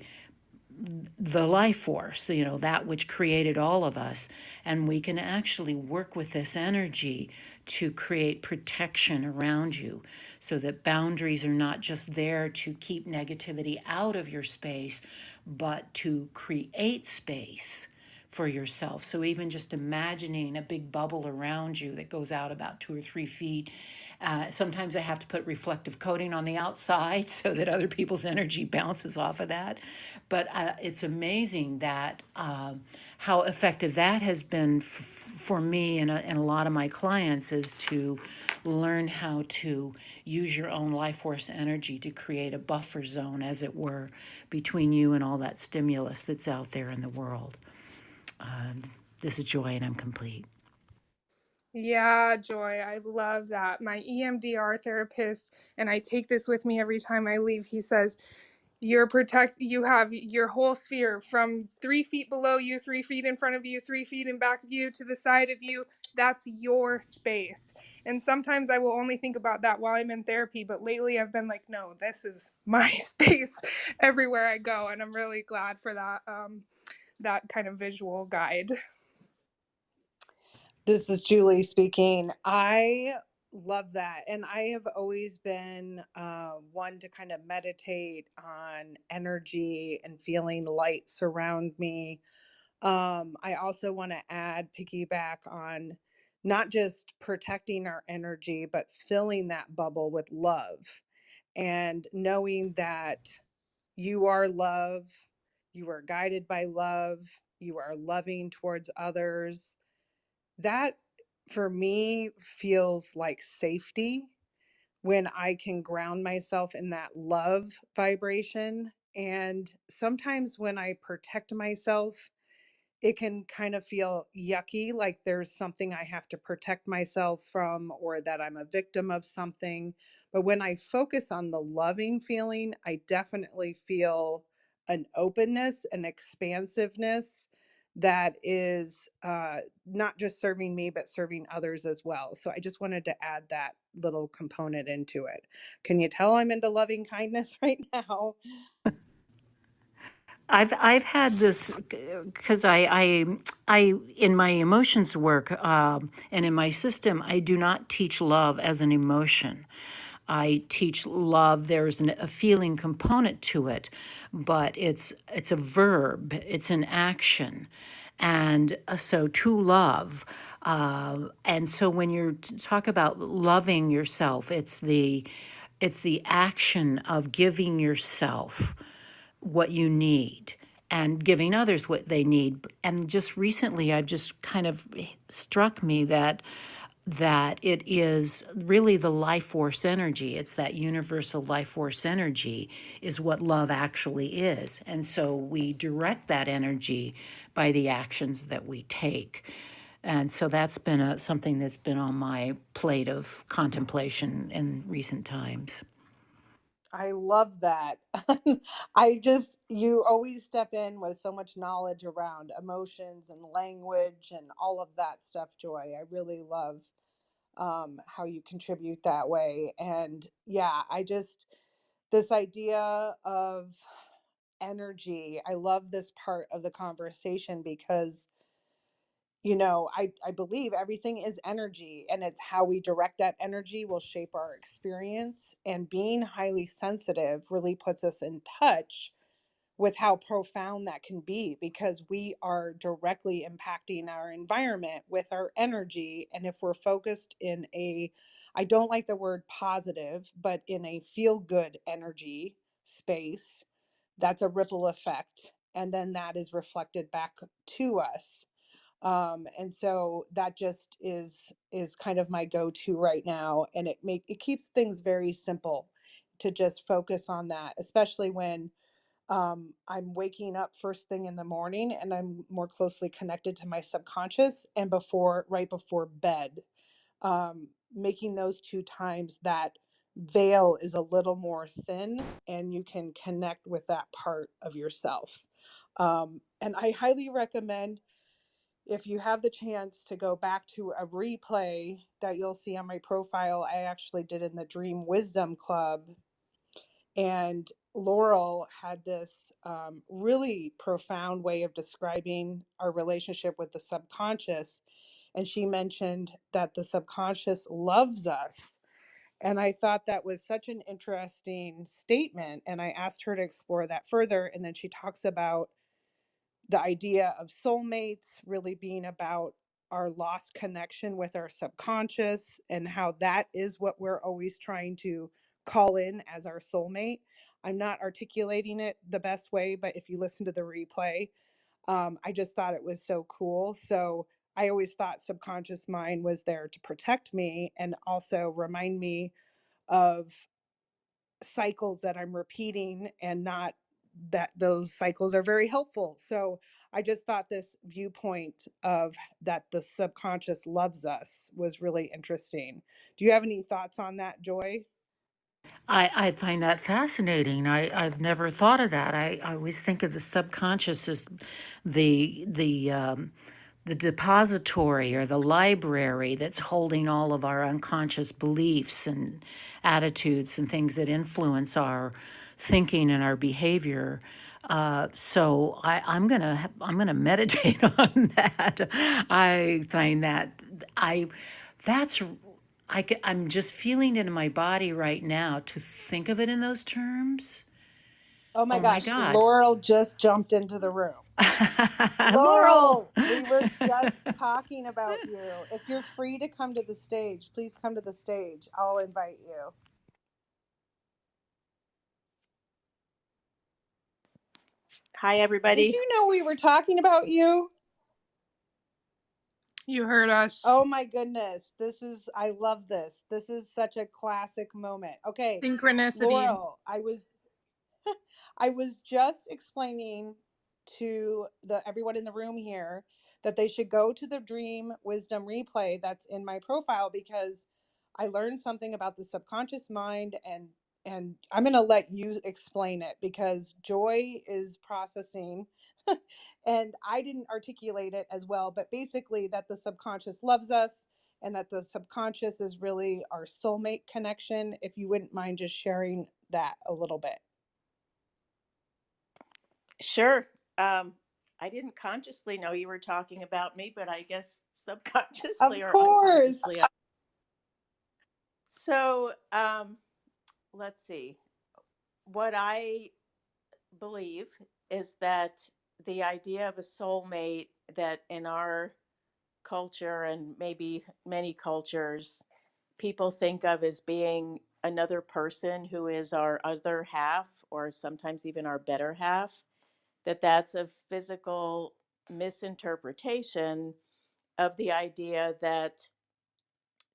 the life force, that which created all of us. And we can actually work with this energy to create protection around you, so that boundaries are not just there to keep negativity out of your space, but to create space for yourself. So even just imagining a big bubble around you that goes out about 2 or 3 feet. Sometimes I have to put reflective coating on the outside so that other people's energy bounces off of that. But it's amazing that how effective that has been for me and a lot of my clients, is to learn how to use your own life force energy to create a buffer zone, as it were, between you and all that stimulus that's out there in the world. Um, this is Joy, and I'm complete. Yeah, Joy, I love that. My EMDR therapist, and I take this with me every time I leave, he says, you have your whole sphere from 3 feet below you, 3 feet in front of you, 3 feet in back of you, to the side of you. That's your space. And sometimes I will only think about that while I'm in therapy, but lately I've been like, no, this is my space everywhere I go. And I'm really glad for that, that kind of visual guide. This is Julie speaking. I love that. And I have always been one to kind of meditate on energy and feeling light surround me. I also want to add, piggyback on not just protecting our energy, but filling that bubble with love, and knowing that you are love, you are guided by love, you are loving towards others. That for me feels like safety, when I can ground myself in that love vibration. And sometimes when I protect myself, it can kind of feel yucky, like there's something I have to protect myself from, or that I'm a victim of something. But when I focus on the loving feeling, I definitely feel an openness, an expansiveness that is not just serving me, but serving others as well. So I just wanted to add that little component into it. Can you tell I'm into loving kindness right now? I've had this because I in my emotions work and in my system I do not teach love as an emotion. I teach love. There's a feeling component to it, but it's a verb. It's an action, and so to love. And so when you talk about loving yourself, it's the action of giving yourself what you need and giving others what they need. And just recently, I've just kind of struck me that it is really the life force energy. It's that universal life force energy is what love actually is. And so we direct that energy by the actions that we take. And so that's been something that's been on my plate of contemplation in recent times. I love that. You always step in with so much knowledge around emotions and language and all of that stuff, Joy. I really love how you contribute that way. And yeah, this idea of energy, I love this part of the conversation because I believe everything is energy, and it's how we direct that energy will shape our experience. And being highly sensitive really puts us in touch with how profound that can be, because we are directly impacting our environment with our energy. And if we're focused in I don't like the word positive, but in a feel good energy space, that's a ripple effect. And then that is reflected back to us. And so that just is kind of my go-to right now, and it keeps things very simple to just focus on that, especially when I'm waking up first thing in the morning and I'm more closely connected to my subconscious, and right before bed, making those two times that veil is a little more thin and you can connect with that part of yourself. And I highly recommend, if you have the chance, to go back to a replay that you'll see on my profile. I actually did in the Dream Wisdom Club, and Laurel had this really profound way of describing our relationship with the subconscious. And she mentioned that the subconscious loves us. And I thought that was such an interesting statement. And I asked her to explore that further. And then she talks about the idea of soulmates really being about our lost connection with our subconscious, and how that is what we're always trying to call in as our soulmate. I'm not articulating it the best way, but if you listen to the replay, I just thought it was so cool. So I always thought subconscious mind was there to protect me and also remind me of cycles that I'm repeating, and not that those cycles are very helpful. So I just thought this viewpoint of that the subconscious loves us was really interesting. Do you have any thoughts on that, Joy? I find that fascinating. I've never thought of that. I always think of the subconscious as the depository or the library that's holding all of our unconscious beliefs and attitudes and things that influence our thinking and our behavior. So I'm gonna meditate on that. I find that I that's I'm just feeling it in my body right now to think of it in those terms. Oh my Oh my gosh, God. Laurel just jumped into the room. Laurel. Laurel, we were just talking about you. If you're free to come to the stage, please come to the stage. I'll invite you. Hi, Did everybody. you know we were talking about you? You heard us. Oh my goodness. I love this. This is such a classic moment. Okay, Synchronicity. Laurel, I was just explaining to the everyone in the room here that they should go to the Dream Wisdom replay that's in my profile, because I learned something about the subconscious mind, and I'm going to let you explain it because Joy is processing and I didn't articulate it as well, but basically that the subconscious loves us, and that the subconscious is really our soulmate connection. If you wouldn't mind just sharing that a little bit. Sure. I didn't consciously know you were talking about me, but I guess subconsciously Of or course. unconsciously. So let's see. What I believe is that the idea of a soulmate, that in our culture and maybe many cultures, people think of as being another person who is our other half or sometimes even our better half, that's a physical misinterpretation of the idea that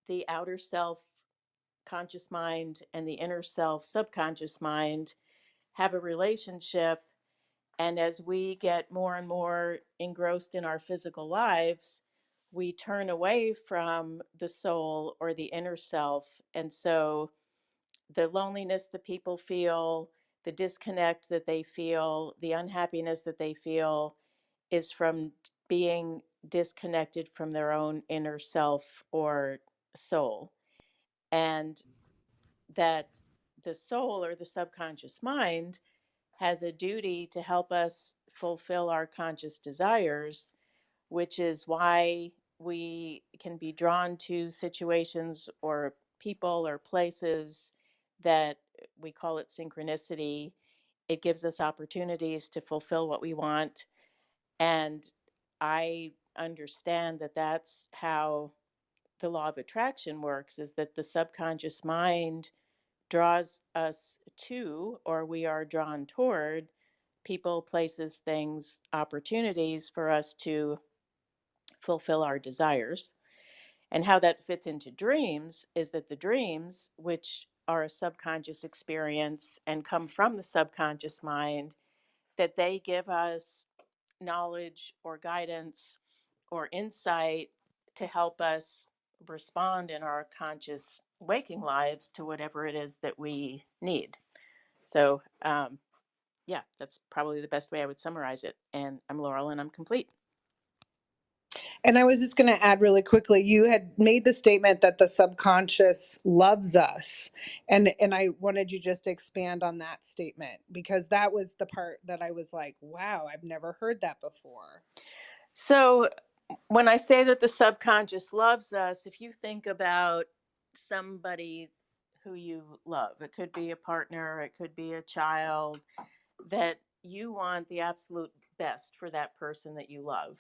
the outer self conscious mind and the inner self subconscious mind have a relationship. And as we get more and more engrossed in our physical lives, we turn away from the soul or the inner self. And so the loneliness that people feel, the disconnect that they feel, the unhappiness that they feel is from being disconnected from their own inner self or soul. And that the soul or the subconscious mind has a duty to help us fulfill our conscious desires, which is why we can be drawn to situations or people or places that we call it synchronicity. It gives us opportunities to fulfill what we want. And I understand that that's how the law of attraction works, is that the subconscious mind draws us to, or we are drawn toward, people, places, things, opportunities for us to fulfill our desires. And how that fits into dreams is that the dreams, which are a subconscious experience and come from the subconscious mind, that they give us knowledge or guidance or insight to help us respond in our conscious waking lives to whatever it is that we need. So, yeah, that's probably the best way I would summarize it. And I'm Laurel and I'm complete. And I was just going to add really quickly, you had made the statement that the subconscious loves us. And I wanted you just to expand on that statement, because that was the part that I was like, wow, I've never heard that before. So when I say that the subconscious loves us, if you think about somebody who you love, it could be a partner, it could be a child, that you want the absolute best for that person that you love.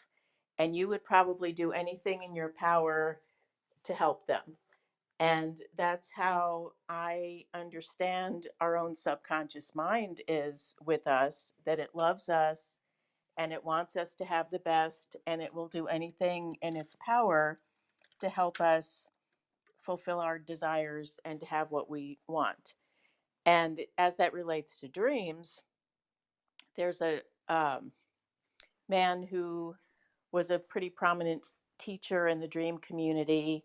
And you would probably do anything in your power to help them. And that's how I understand our own subconscious mind is with us, that it loves us and it wants us to have the best, and it will do anything in its power to help us fulfill our desires and to have what we want. And as that relates to dreams, there's a man who was a pretty prominent teacher in the dream community.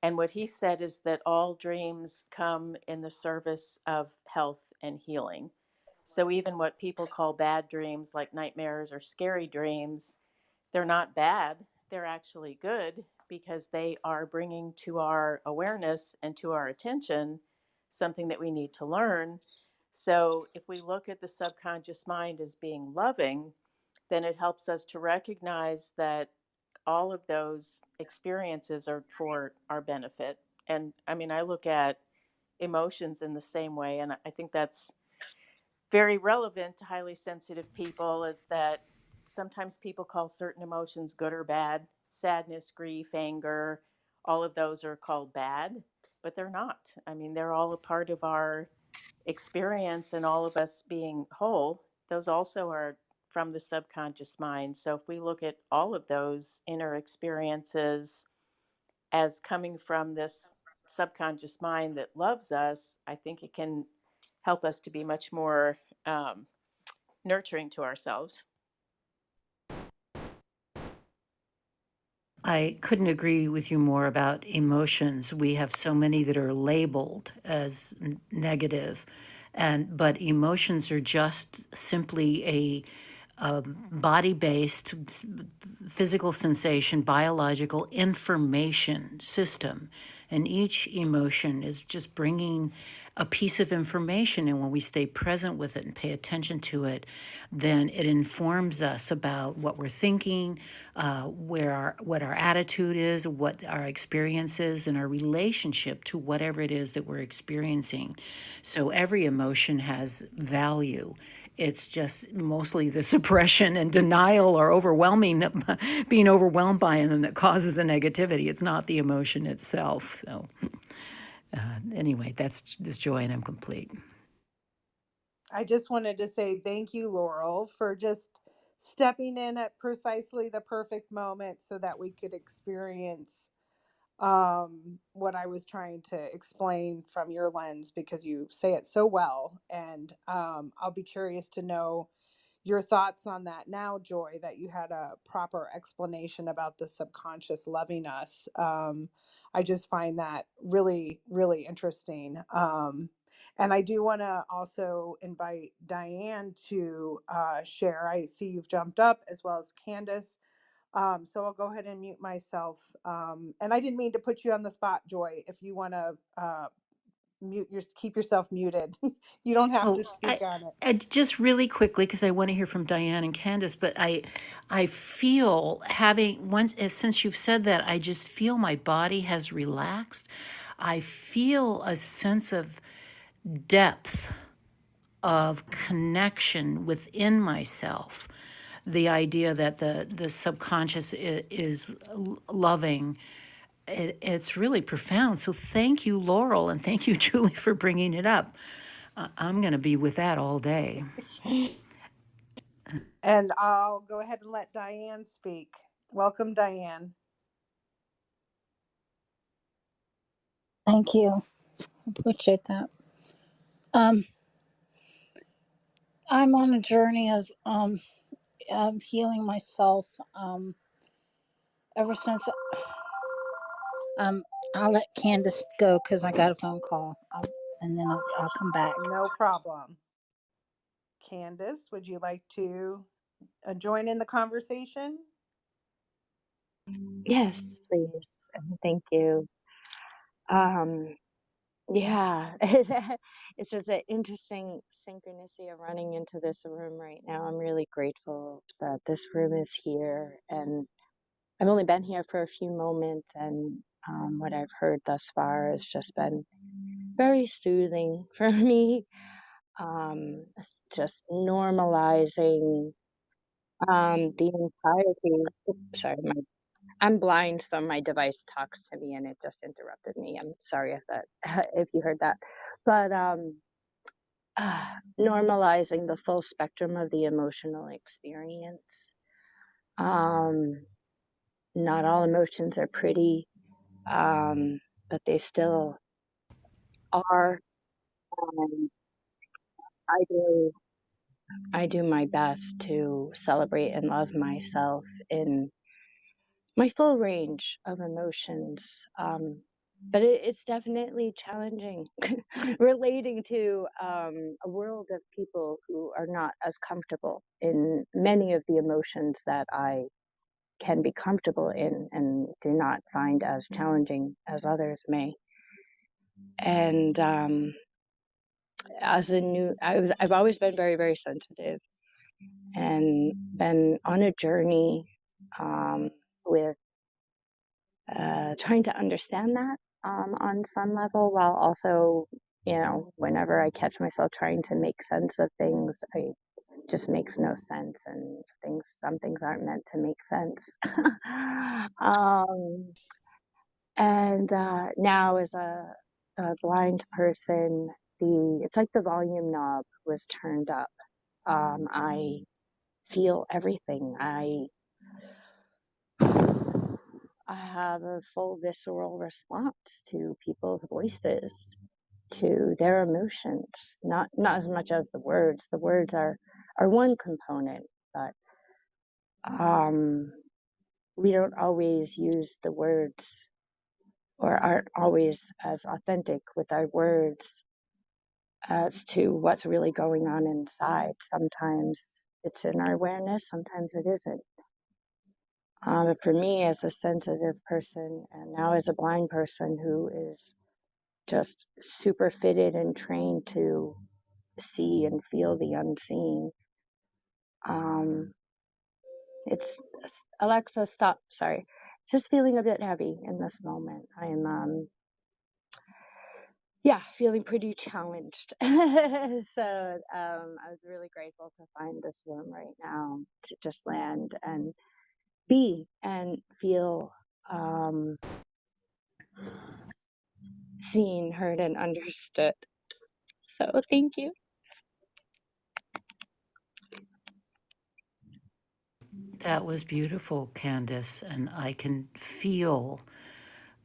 And what he said is that all dreams come in the service of health and healing. So even what people call bad dreams, like nightmares or scary dreams, they're not bad. They're actually good because they are bringing to our awareness and to our attention something that we need to learn. So if we look at the subconscious mind as being loving, then it helps us to recognize that all of those experiences are for our benefit. And I mean, I look at emotions in the same way, and I think that's very relevant to highly sensitive people, is that sometimes people call certain emotions good or bad. Sadness, grief, anger, all of those are called bad, but they're not. I mean, they're all a part of our experience, and all of us being whole, those also are from the subconscious mind. So if we look at all of those inner experiences as coming from this subconscious mind that loves us, I think it can help us to be much more nurturing to ourselves. I couldn't agree with you more about emotions. We have so many that are labeled as negative, but emotions are just simply a body-based physical sensation, biological information system And each emotion is just bringing a piece of information. And when we stay present with it and pay attention to it, then it informs us about what we're thinking, what our attitude is, what our experience is, and our relationship to whatever it is that we're experiencing. So every emotion has value. It's just mostly the suppression and denial or overwhelming, being overwhelmed by them that causes the negativity. It's not the emotion itself. So, anyway, that's this joy, and I'm complete. I just wanted to say thank you, Laurel, for just stepping in at precisely the perfect moment so that we could experience what I was trying to explain from your lens, because you say it so well. And I'll be curious to know your thoughts on that now, Joy, that you had a proper explanation about the subconscious loving us. I just find that really, really interesting. And I do want to also invite Diane to share. I see you've jumped up, as well as Candace. So I'll go ahead and mute myself. And I didn't mean to put you on the spot, Joy. If you want to keep yourself muted, you don't have to Oh, speak on it. I just really quickly, because I want to hear from Diane and Candace, but I feel having once since you've said that, I just feel my body has relaxed. I feel a sense of depth of connection within myself. The idea that the subconscious is loving, it's really profound. So thank you, Laurel, and thank you, Julie, for bringing it up. I'm going to be with that all day. And I'll go ahead and let Diane speak. Welcome, Diane. Thank you. Appreciate that. Um, I'm on a journey of healing myself. Ever since um, I'll let Candace go because I got a phone call, and then I'll come back. No problem. Candace, would you like to join in the conversation? Yes, please. And thank you. Um, yeah, it's just an interesting synchronicity of running into this room right now. I'm really grateful that this room is here, and I've only been here for a few moments, and what I've heard thus far has just been very soothing for me. It's just normalizing the entirety. Oops, sorry, I'm blind, so my device talks to me and it just interrupted me. I'm sorry if that if you heard that. But normalizing the full spectrum of the emotional experience. Um, Not all emotions are pretty, but they still are. Um, I do I do my best to celebrate and love myself in my full range of emotions. But it's definitely challenging relating to a world of people who are not as comfortable in many of the emotions that I can be comfortable in and do not find as challenging as others may. And I've always been very, very sensitive and been on a journey with trying to understand that on some level, while also, whenever I catch myself trying to make sense of things, it just makes no sense, and some things aren't meant to make sense. um, and now, as a blind person, it's like the volume knob was turned up. I feel everything. I have a full visceral response to people's voices, to their emotions, not as much as the words. The words are one component, but we don't always use the words, or aren't always as authentic with our words as to what's really going on inside. Sometimes it's in our awareness, sometimes it isn't. But for me, as a sensitive person, and now as a blind person who is just super fitted and trained to see and feel the unseen, um, it's Alexa, stop. Sorry, just feeling a bit heavy in this moment. I'm yeah, feeling pretty challenged. So I was really grateful to find this room right now to just land and be and feel seen, heard, and understood. So thank you. That was beautiful, Candace, and I can feel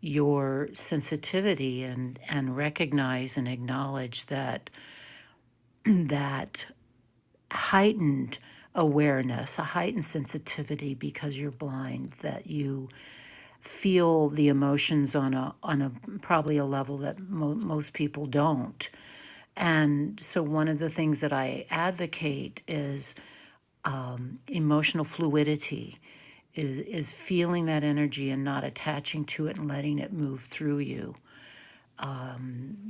your sensitivity and recognize and acknowledge that that heightened awareness, a heightened sensitivity because you're blind, that you feel the emotions on a probably a level that most people don't. And so one of the things that I advocate is emotional fluidity, is feeling that energy and not attaching to it and letting it move through you.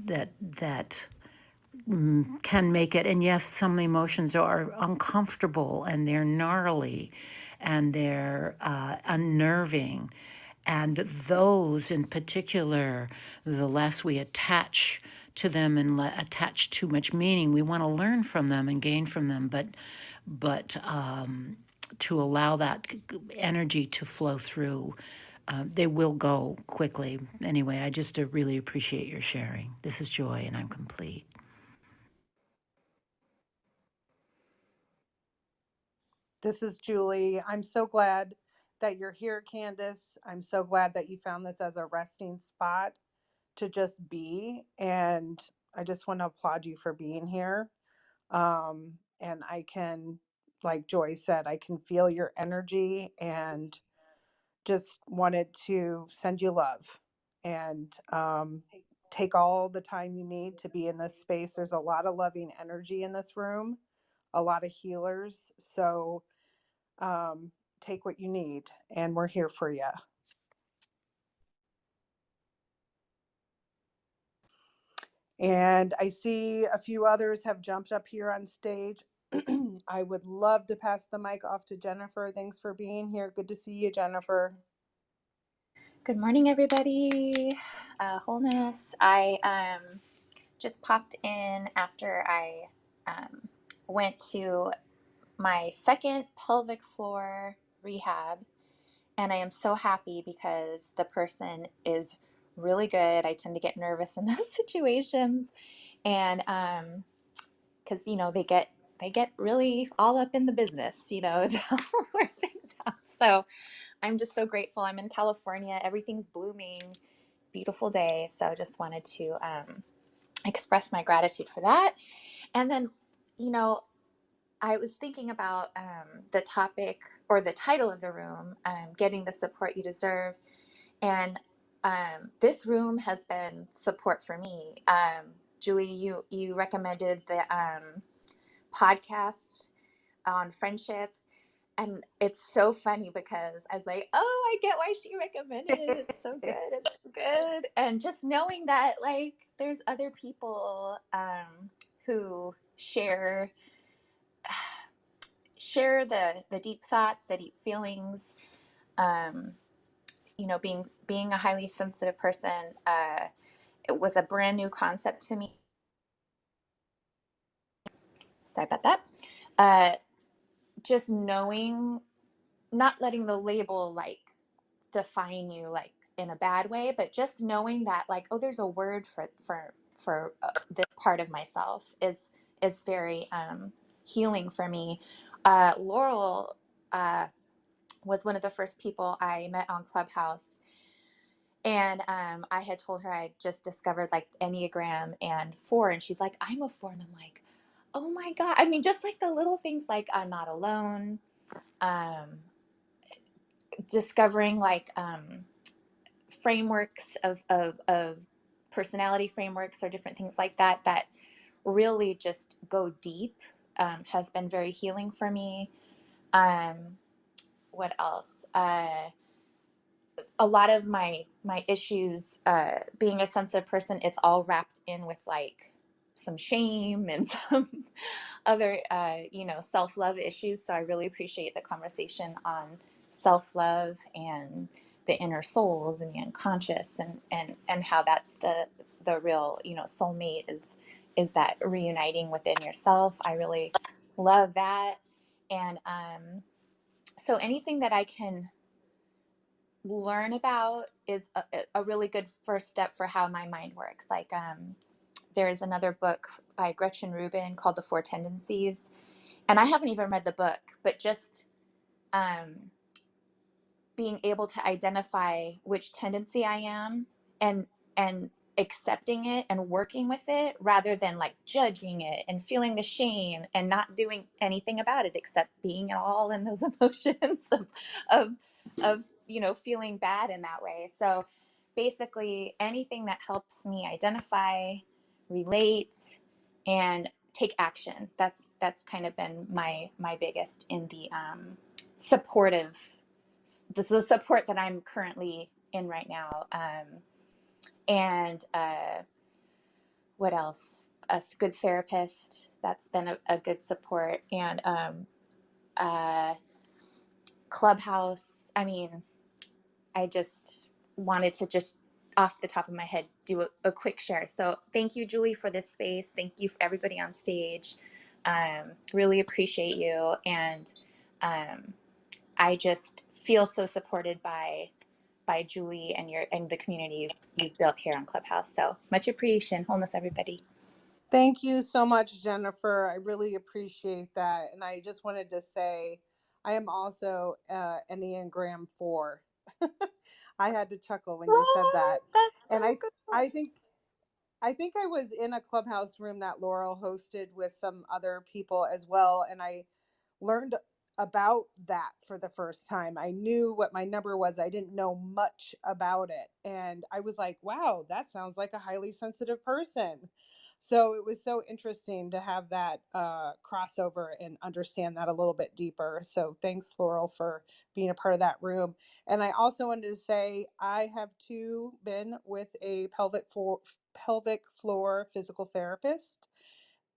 That can make it, and yes, some emotions are uncomfortable and they're gnarly and they're unnerving. And those in particular, the less we attach to them and attach too much meaning, we want to learn from them and gain from them, but to allow that energy to flow through, they will go quickly. Anyway, I just really appreciate your sharing. This is Joy, and I'm complete. This is Julie. I'm so glad that you're here, Candace. I'm so glad that you found this as a resting spot to just be. And I just want to applaud you for being here. And I can, like Joy said, I can feel your energy and just wanted to send you love and take all the time you need to be in this space. There's a lot of loving energy in this room, a lot of healers. So take what you need, and we're here for you. And I see a few others have jumped up here on stage. I would love to pass the mic off to Jennifer. Thanks for being here. Good to see you, Jennifer. Good morning, everybody. Wholeness. I just popped in after I went to my second pelvic floor rehab, and I am so happy because the person is really good. I tend to get nervous in those situations, and because they get really all up in the business, to work things out. So I'm just so grateful. I'm in California. Everything's blooming. Beautiful day. So just wanted to express my gratitude for that. And then, you know, I was thinking about the topic or the title of the room, Getting the Support You Deserve. And this room has been support for me. Julie, you recommended the podcast on friendship. And it's so funny because I was like, oh, I get why she recommended it. It's so good. It's so good. And just knowing that, like, there's other people who share the deep thoughts, the deep feelings. Um, being a highly sensitive person, it was a brand new concept to me. Sorry about that. Just knowing, not letting the label like define you like in a bad way, but just knowing that like, oh, there's a word for this part of myself is very healing for me. Laurel was one of the first people I met on Clubhouse, and I had told her I just discovered like Enneagram and 4, and she's like, I'm a 4, and I'm like, oh my god. I mean, just like the little things like I'm not alone. Um, discovering like frameworks of personality frameworks or different things like that really just go deep, has been very healing for me. Um, what else? A lot of my issues, being a sensitive person, it's all wrapped in with like some shame and some other self-love issues. So I really appreciate the conversation on self-love and the inner souls and the unconscious, and how that's the real soulmate is that reuniting within yourself. I really love that. And so anything that I can learn about is a really good first step for how my mind works. Like, there's another book by Gretchen Rubin called The Four Tendencies, and I haven't even read the book, but just um, being able to identify which tendency I am, and accepting it and working with it, rather than like judging it and feeling the shame and not doing anything about it except being all in those emotions of feeling bad in that way. So basically anything that helps me identify, relate, and take action. That's kind of been my biggest in the supportive this is the support that I'm currently in right now. And what else? A good therapist. That's been a good support. And uh, Clubhouse. I mean, I just wanted to just off the top of my head do a quick share. So thank you, Julie, for this space. Thank you for everybody on stage. Really appreciate you. And I just feel so supported by Julie and the community you've built here on Clubhouse. So much appreciation. Wholeness, everybody. Thank you so much, Jennifer. I really appreciate that. And I just wanted to say, I am also an Enneagram 4. I had to chuckle when you said What? that. That's And so cool. I think I was in a Clubhouse room that Laurel hosted with some other people as well, and I learned about that for the first time. I knew what my number was. I didn't know much about it, and I was like, "Wow, that sounds like a highly sensitive person." So it was so interesting to have that crossover and understand that a little bit deeper. So thanks, Laurel, for being a part of that room. And I also wanted to say I have too been with a pelvic floor physical therapist,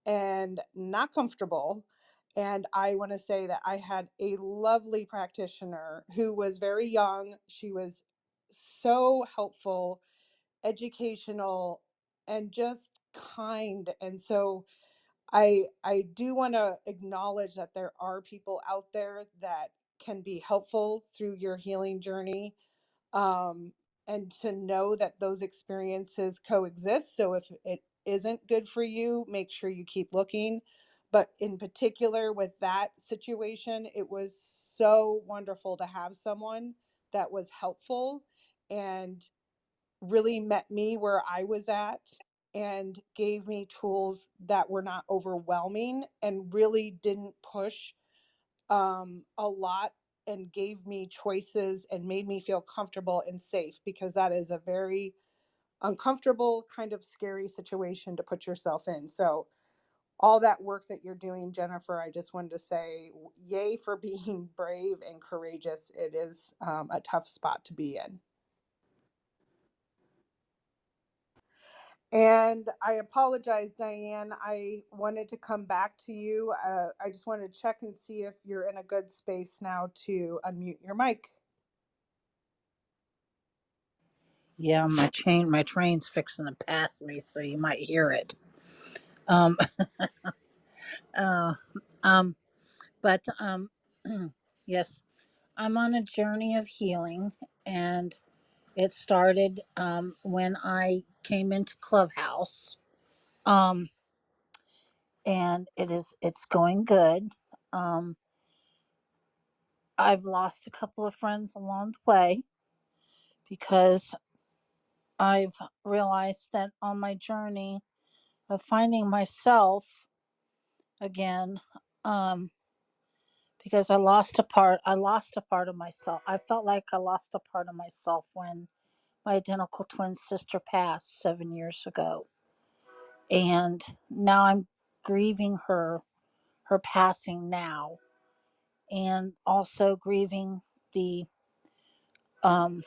and not comfortable. And I want to say that I had a lovely practitioner who was very young. She was so helpful, educational, and just kind. And so I do want to acknowledge that there are people out there that can be helpful through your healing journey, um, and to know that those experiences coexist. So if it isn't good for you, make sure you keep looking. But in particular, with that situation, it was so wonderful to have someone that was helpful and really met me where I was at and gave me tools that were not overwhelming and really didn't push a lot, and gave me choices and made me feel comfortable and safe, because that is a very uncomfortable, kind of scary situation to put yourself in. So all that work that you're doing, Jennifer, I just wanted to say yay for being brave and courageous. It is a tough spot to be in. And I apologize, Diane. I wanted to come back to you. I just wanted to check and see if you're in a good space now to unmute your mic. Yeah, my train's fixing to pass me, so you might hear it. Um, uh, um, but yes, I'm on a journey of healing, and it started when I came into Clubhouse. Um, and it's going good. Um, I've lost a couple of friends along the way because I've realized that on my journey of finding myself again, um, because I lost a part of myself. I felt like I lost a part of myself when my identical twin sister passed 7 years ago, and now I'm grieving her passing now, and also grieving the um,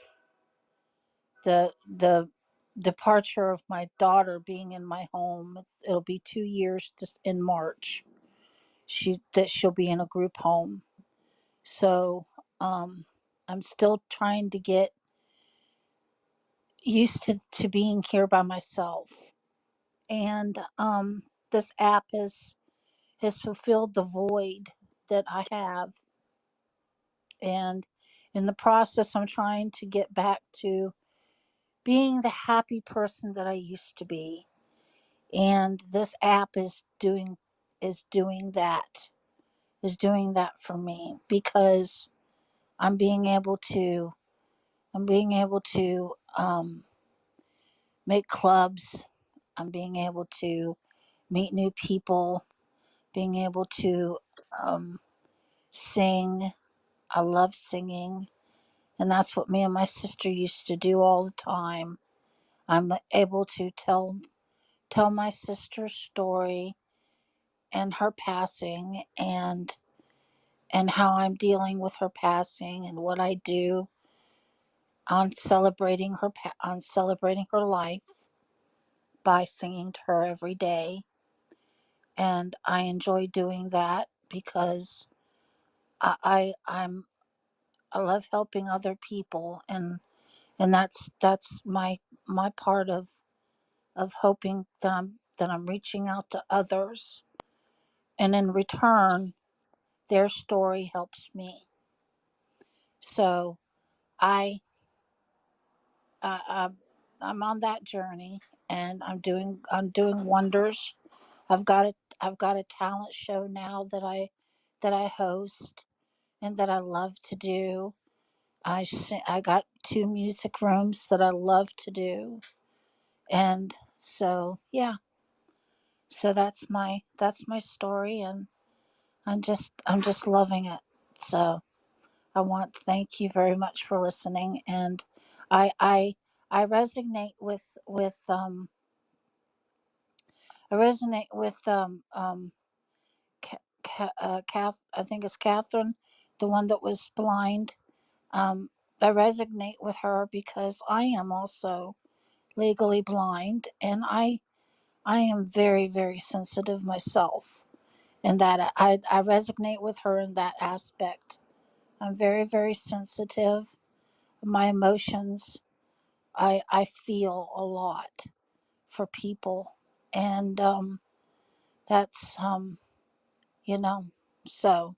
the departure of my daughter being in my home. It'll be 2 years just in March. She'll be in a group home. So I'm still trying to get used to being here by myself. And this app has fulfilled the void that I have. And in the process, I'm trying to get back to being the happy person that I used to be. And this app is doing that is doing that for me, because I'm being able to I'm being able to make clubs. I'm being able to meet new people, being able to um, sing. I love singing, and that's what me and my sister used to do all the time. I'm able to tell my sister's story and her passing, and how I'm dealing with her passing, and what I do on celebrating her life by singing to her every day. And I enjoy doing that because I love helping other people, and that's my part of hoping that I'm reaching out to others, and in return their story helps me. So I, I I'm on that journey, and I'm doing wonders. I've got a talent show now that I host and that I love to do. I got 2 music rooms that I love to do, and so yeah. So that's my story, and I'm just loving it. So I want to thank you very much for listening, and I I I resonate with Kath. I think it's Catherine, the one that was blind. I resonate with her because I am also legally blind, and I am very, very sensitive myself, and that I resonate with her in that aspect. I'm very, very sensitive. My emotions, I feel a lot for people, and that's you know, so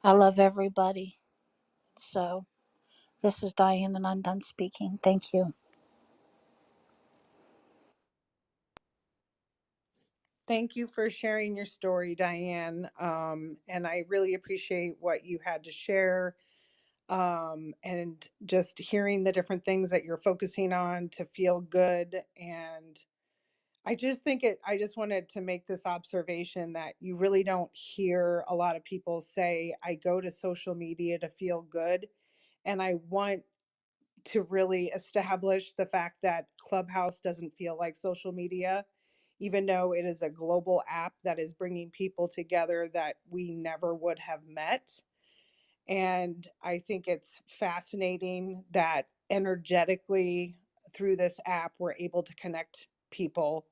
I love everybody. So this is Diane, and I'm done speaking. Thank you. Thank you for sharing your story, Diane. And I really appreciate what you had to share, and just hearing the different things that you're focusing on to feel good. And I just wanted to make this observation that you really don't hear a lot of people say, I go to social media to feel good. And I want to really establish the fact that Clubhouse doesn't feel like social media, even though it is a global app that is bringing people together that we never would have met. And I think it's fascinating that energetically through this app, we're able to connect people,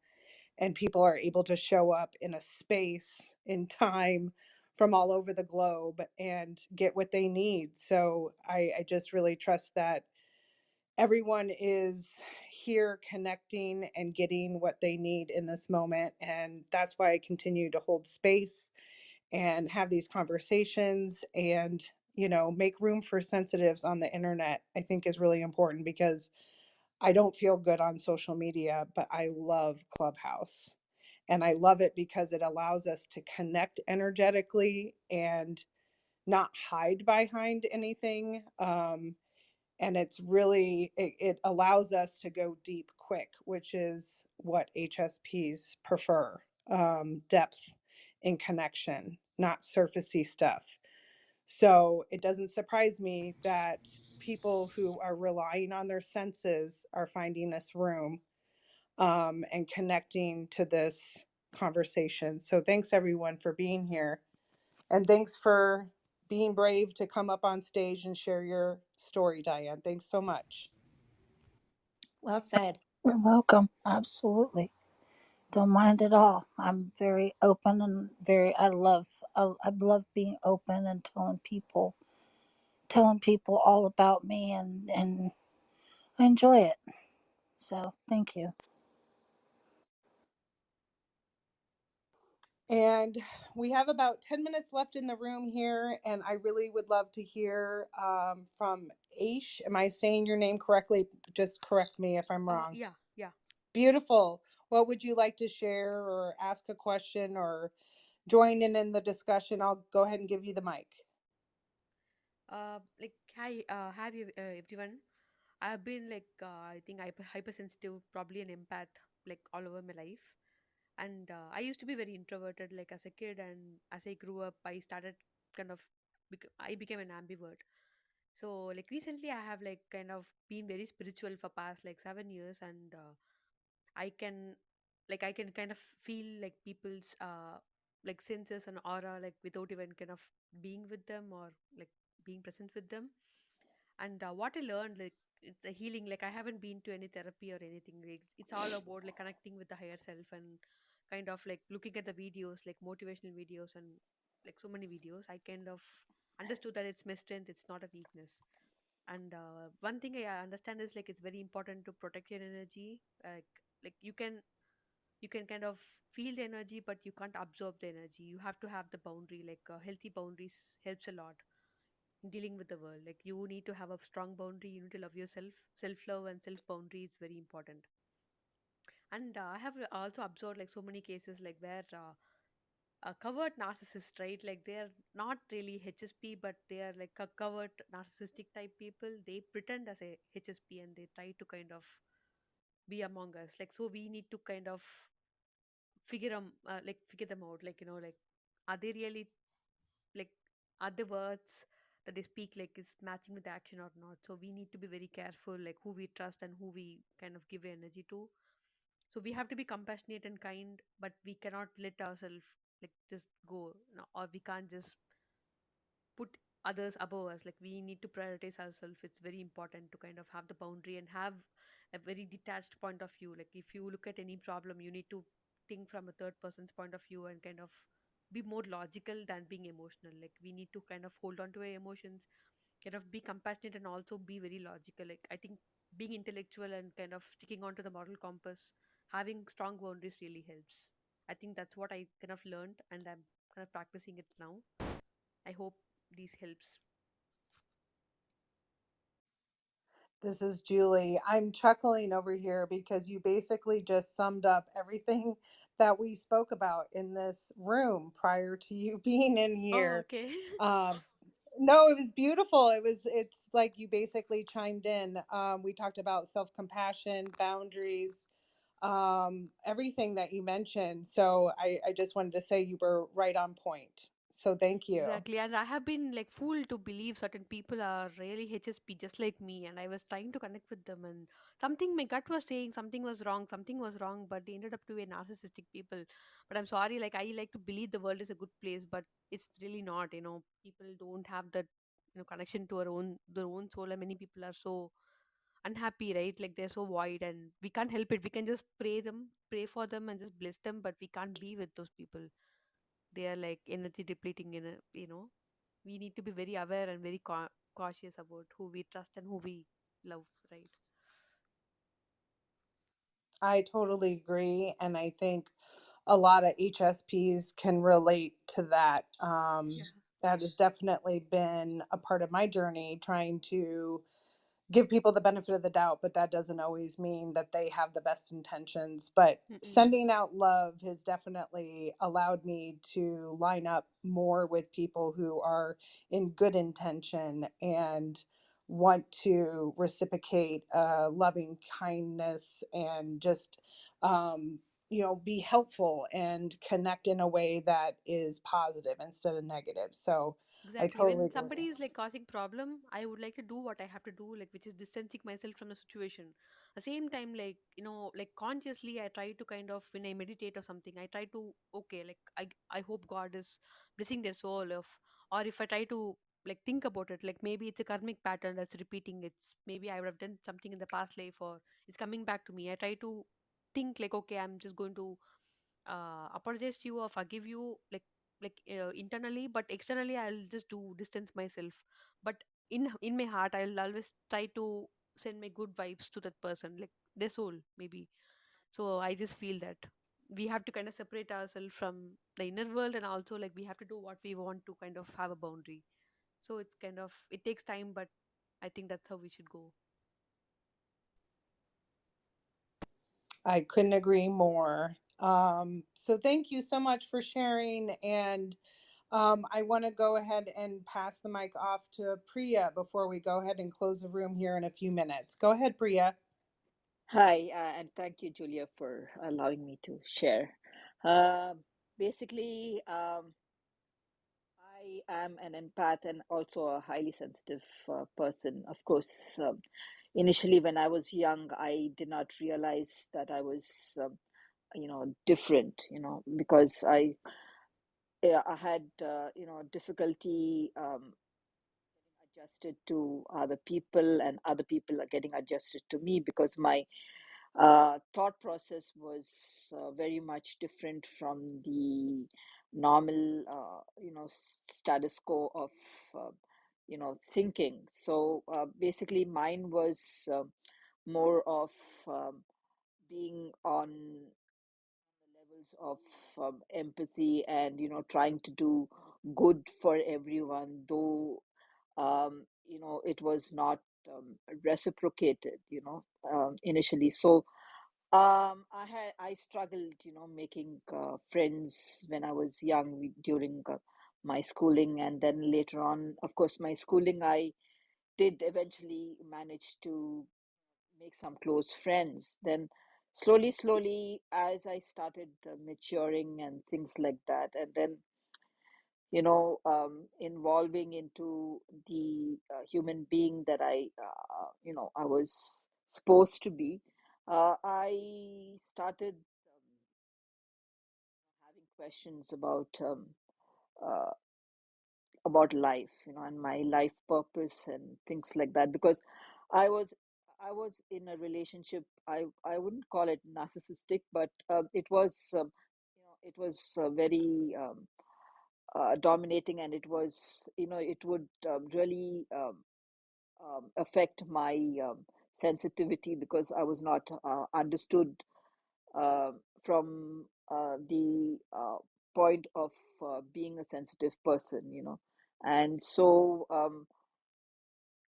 and people are able to show up in a space in time from all over the globe and get what they need. So I just really trust that everyone is here connecting and getting what they need in this moment. And that's why I continue to hold space and have these conversations, and make room for sensitives on the internet. I think is really important, because I don't feel good on social media, but I love Clubhouse. And I love it because it allows us to connect energetically and not hide behind anything. And it allows us to go deep quick, which is what HSPs prefer. Depth in connection, not surfacey stuff. So it doesn't surprise me that people who are relying on their senses are finding this room, and connecting to this conversation. So thanks everyone for being here, and thanks for being brave to come up on stage and share your story, Diane. Thanks so much. Well said. You're welcome. Absolutely. Don't mind at all. I'm very open and I love being open and telling people all about me, and I enjoy it. So thank you. And we have about 10 minutes left in the room here, and I really would love to hear from Aish. Am I saying your name correctly? Just correct me if I'm wrong. Yeah, yeah. Beautiful. What would you like to share or ask a question or join in the discussion? I'll go ahead and give you the mic. Like, hi, have you, everyone? I have been like, I think hypersensitive, probably an empath, like all over my life. And I used to be very introverted, like as a kid, and as I grew up, I started kind of, I became an ambivert. So like recently, I have like kind of been very spiritual for past like 7 years, and I can I can kind of feel like people's like senses and aura like without even kind of being with them or like being present with them. And what I learned, like it's a healing. Like I haven't been to any therapy or anything. Like, it's all about like connecting with the higher self and kind of like looking at the videos, like motivational videos and like so many videos. I kind of understood that it's my strength. It's not a weakness. And one thing I understand is like it's very important to protect your energy. Like you can kind of feel the energy, but you can't absorb the energy. You have to have the boundary. Like healthy boundaries helps a lot in dealing with the world. Like you need to have a strong boundary. You need to love yourself. Self love and self boundary is very important. And I have also observed like so many cases like where a covert narcissist, right? Like they're not really HSP, but they are like a covert narcissistic type people. They pretend as a HSP and they try to kind of be among us. Like so, we need to kind of figure them out. Like like are they really like are the words that they speak like is matching with the action or not? So we need to be very careful, like who we trust and who we kind of give energy to. So we have to be compassionate and kind, but we cannot let ourselves like just go, or we can't just put others above us. Like we need to prioritize ourselves. It's very important to kind of have the boundary and have a very detached point of view. Like if you look at any problem, you need to think from a third person's point of view and kind of be more logical than being emotional. Like we need to kind of hold on to our emotions, kind of be compassionate and also be very logical. Like I think being intellectual and kind of sticking onto the moral compass, having strong boundaries really helps. I think that's what I kind of learned, and I'm kind of practicing it now. I hope this helps. This is Julie. I'm chuckling over here because you basically just summed up everything that we spoke about in this room prior to you being in Oh, here. okay. Um, no, it was beautiful. It's like you basically chimed in. We talked about self-compassion, boundaries, everything that you mentioned. So I just wanted to say you were right on point. So thank you. Exactly. And I have been like fooled to believe certain people are really HSP just like me. And I was trying to connect with them. And something my gut was saying something was wrong, but they ended up to be narcissistic people. But I'm sorry, like I like to believe the world is a good place, but it's really not. People don't have that, connection to their own soul. And many people are so unhappy, right? Like they're so void and we can't help it. We can just pray for them and just bless them, but we can't be with those people. They are like energy depleting we need to be very aware and very cautious about who we trust and who we love, right? I totally agree. And I think a lot of HSPs can relate to that. Yeah. That has definitely been a part of my journey, trying to give people the benefit of the doubt, but that doesn't always mean that they have the best intentions. But Mm-mm. sending out love has definitely allowed me to line up more with people who are in good intention and want to reciprocate loving kindness and just be helpful and connect in a way that is positive instead of negative. So I Exactly. totally When agree. somebody is like causing problem, I would like to do what I have to do, like which is distancing myself from the situation. At the same time, like like consciously, I try to kind of when I meditate or something, I try to okay, like I hope God is blessing their soul, of or if I try to like think about it, like maybe it's a karmic pattern that's repeating. It's maybe I would have done something in the past life, or it's coming back to me. I try to think like okay, I'm just going to apologize to you or forgive you, internally, but externally I'll just do distance myself. But in my heart I'll always try to send my good vibes to that person, like their soul maybe. So I just feel that we have to kind of separate ourselves from the inner world, and also like we have to do what we want to kind of have a boundary. So it's kind of, it takes time, but I think that's how we should go. I couldn't agree more. So thank you so much for sharing. And I want to go ahead and pass the mic off to Priya before we go ahead and close the room here in a few minutes. Go ahead, Priya. Hi, and thank you, Julia, for allowing me to share. Um, Basically, I am an empath and also a highly sensitive person. Of course, initially when I was young, I did not realize that I was, different, because I had, difficulty adjusted to other people, and other people are getting adjusted to me because my thought process was very much different from the normal, status quo of, thinking. So basically, mine was more of um, being on the levels of empathy and, trying to do good for everyone, though, it was not reciprocated, initially. So I struggled, making friends when I was young during my schooling, and then later on, of course, my schooling, I did eventually manage to make some close friends. Then slowly, as I started maturing and things like that, and then involving into the human being that I was supposed to be, I started having questions uh, about life, and my life purpose and things like that. Because I was I was in a relationship. I wouldn't call it narcissistic, but it was very dominating, and it was, it would really affect my sensitivity, because I was not understood uh, from the point of being a sensitive person, and so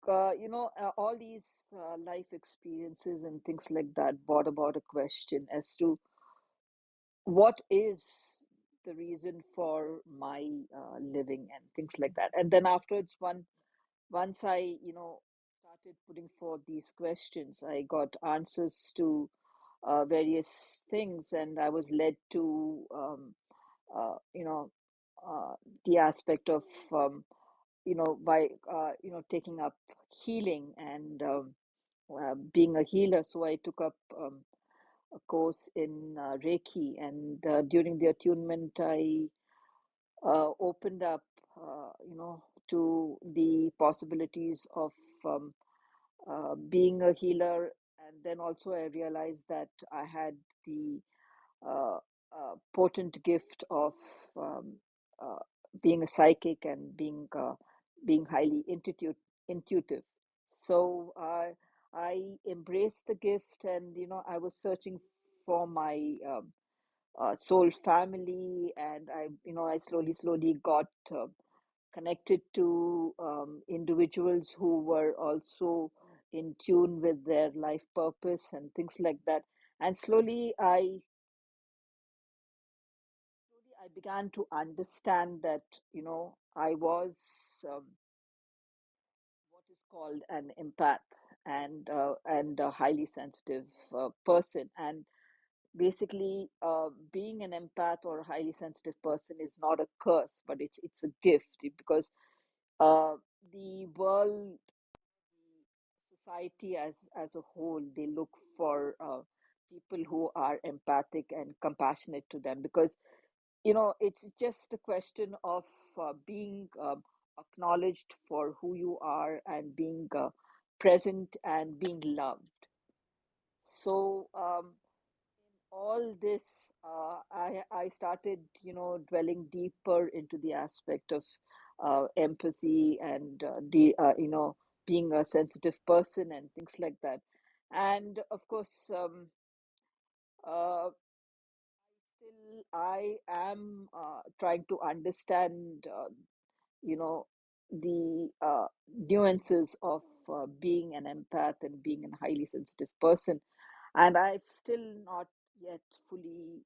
all these life experiences and things like that brought about a question as to what is the reason for my living and things like that. And then afterwards, once I, started putting forth these questions, I got answers to various things, and I was led to, uh, you know, uh, the aspect of, by, taking up healing and being a healer. So I took up a course in Reiki, and during the attunement, I opened up, to the possibilities of um, being a healer. And then also I realized that I had the uh, potent gift of um, uh, being a psychic and being highly intuitive. So I embraced the gift, and I was searching for my soul family, and I slowly got connected to individuals who were also in tune with their life purpose and things like that. And slowly I began to understand that I was um, what is called an empath, and a highly sensitive person. And basically being an empath or a highly sensitive person is not a curse, but it's a gift, because uh, the world, the society as a whole, they look for people who are empathic and compassionate to them, because it's just a question of being acknowledged for who you are, and being present and being loved. So all this, I started dwelling deeper into the aspect of empathy, and the being a sensitive person and things like that. And of course, uh, still I am trying to understand you know the nuances of being an empath and being a highly sensitive person, and I've still not yet fully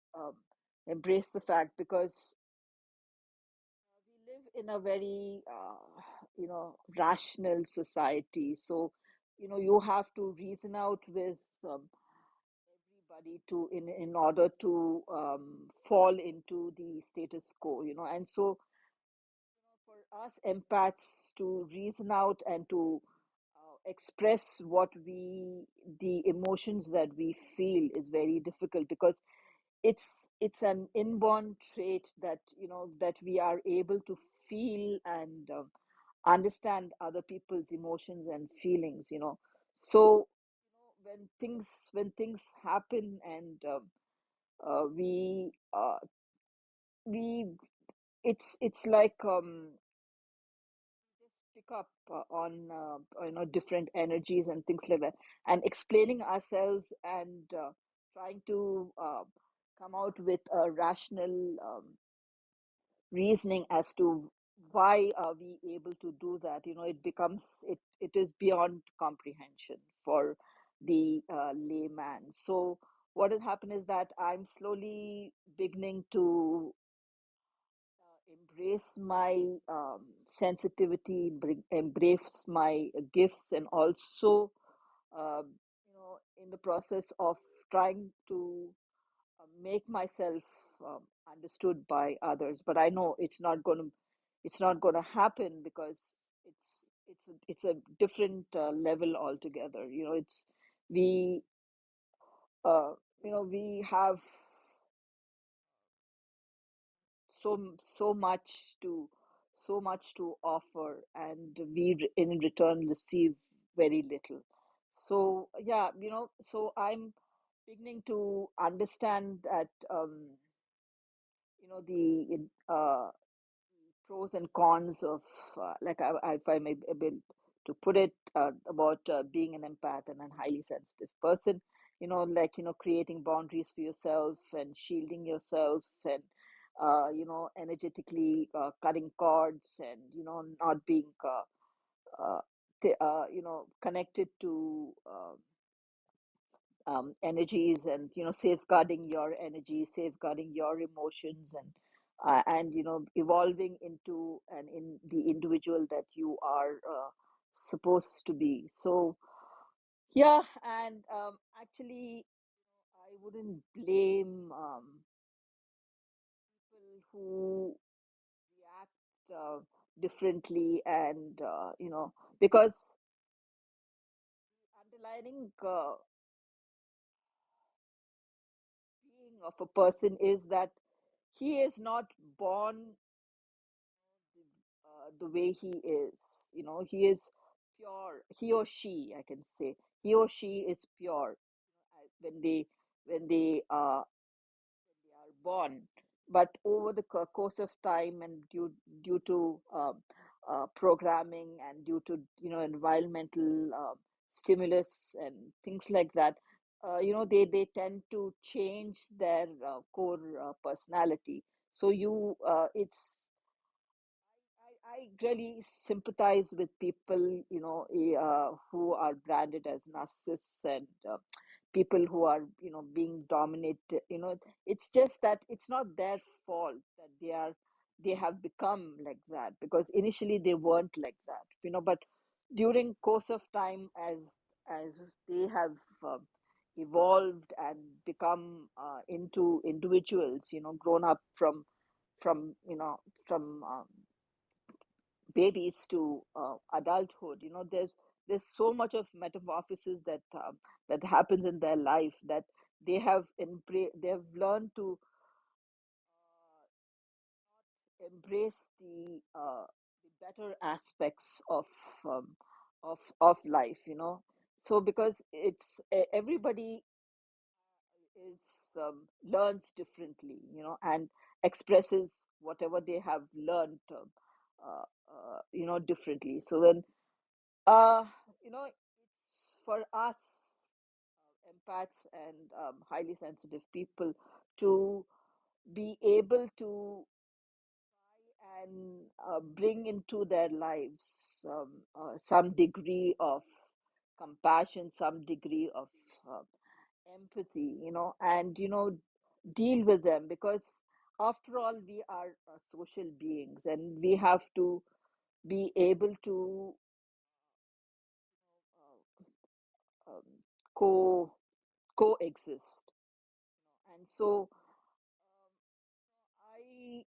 embraced the fact, because we live in a very rational society. So you have to reason out with everybody to in order to fall into the status quo, and so for us empaths to reason out and to express the emotions that we feel is very difficult, because it's an inborn trait that that we are able to feel and understand other people's emotions and feelings. So when things happen, and we it's like just pick up on different energies and things like that, and explaining ourselves, and trying to come out with a rational reasoning as to why are we able to do that. It is beyond comprehension for the layman. So what has happened is that I'm slowly beginning to embrace my sensitivity, embrace my gifts, and also, in the process of trying to make myself understood by others. But I know it's not going to happen, because it's a different level altogether. It's we uh, we have so much to offer, and we in return receive very little. So yeah, so I'm beginning to understand that the pros and cons of, like, if I may be able to put it, about being an empath and a highly sensitive person. Like, creating boundaries for yourself and shielding yourself, and energetically cutting cords, and not being connected to energies, and safeguarding your energy, safeguarding your emotions, and evolving into in the individual that you are supposed to be. So yeah. And actually, I wouldn't blame people who react differently, and because underlining being of a person is that he is not born the way he is. He is pure. He or she, I can say, he or she is pure when they are born. But over the course of time, and due to programming, and due to environmental stimulus and things like that, they tend to change their core personality. So it's I really sympathize with people, who are branded as narcissists, and people who are, being dominated. It's just that it's not their fault that they have become like that, because initially they weren't like that. But during course of time, as they have, um, evolved and become into individuals, grown up from from babies to adulthood. There's so much of metamorphosis that happens in their life, that they have learned to embrace the better aspects of life. So because everybody is learns differently, and expresses whatever they have learned differently. So then uh it's for us, empaths and highly sensitive people, to be able to and bring into their lives some degree of compassion, some degree of uh, empathy, and deal with them, because after all, we are social beings, and we have to be able to um, co coexist. And so I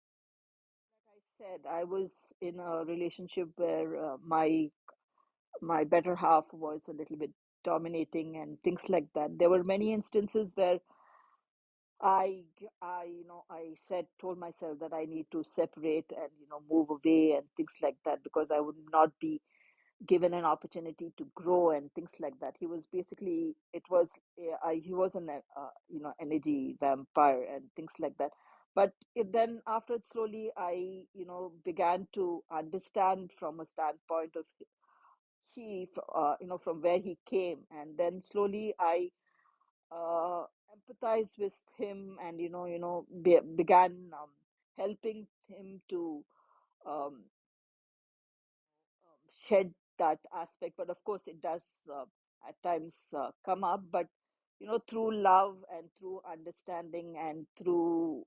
like I said, I was in a relationship where my better half was a little bit dominating and things like that. There were many instances where I told myself that I need to separate and move away and things like that, because I would not be given an opportunity to grow and things like that. He was basically, he was an energy vampire and things like that. But then after, slowly I began to understand from a standpoint of from where he came, and then slowly I empathized with him, and began helping him to um, shed that aspect. But of course, it does at times come up. But through love and through understanding and through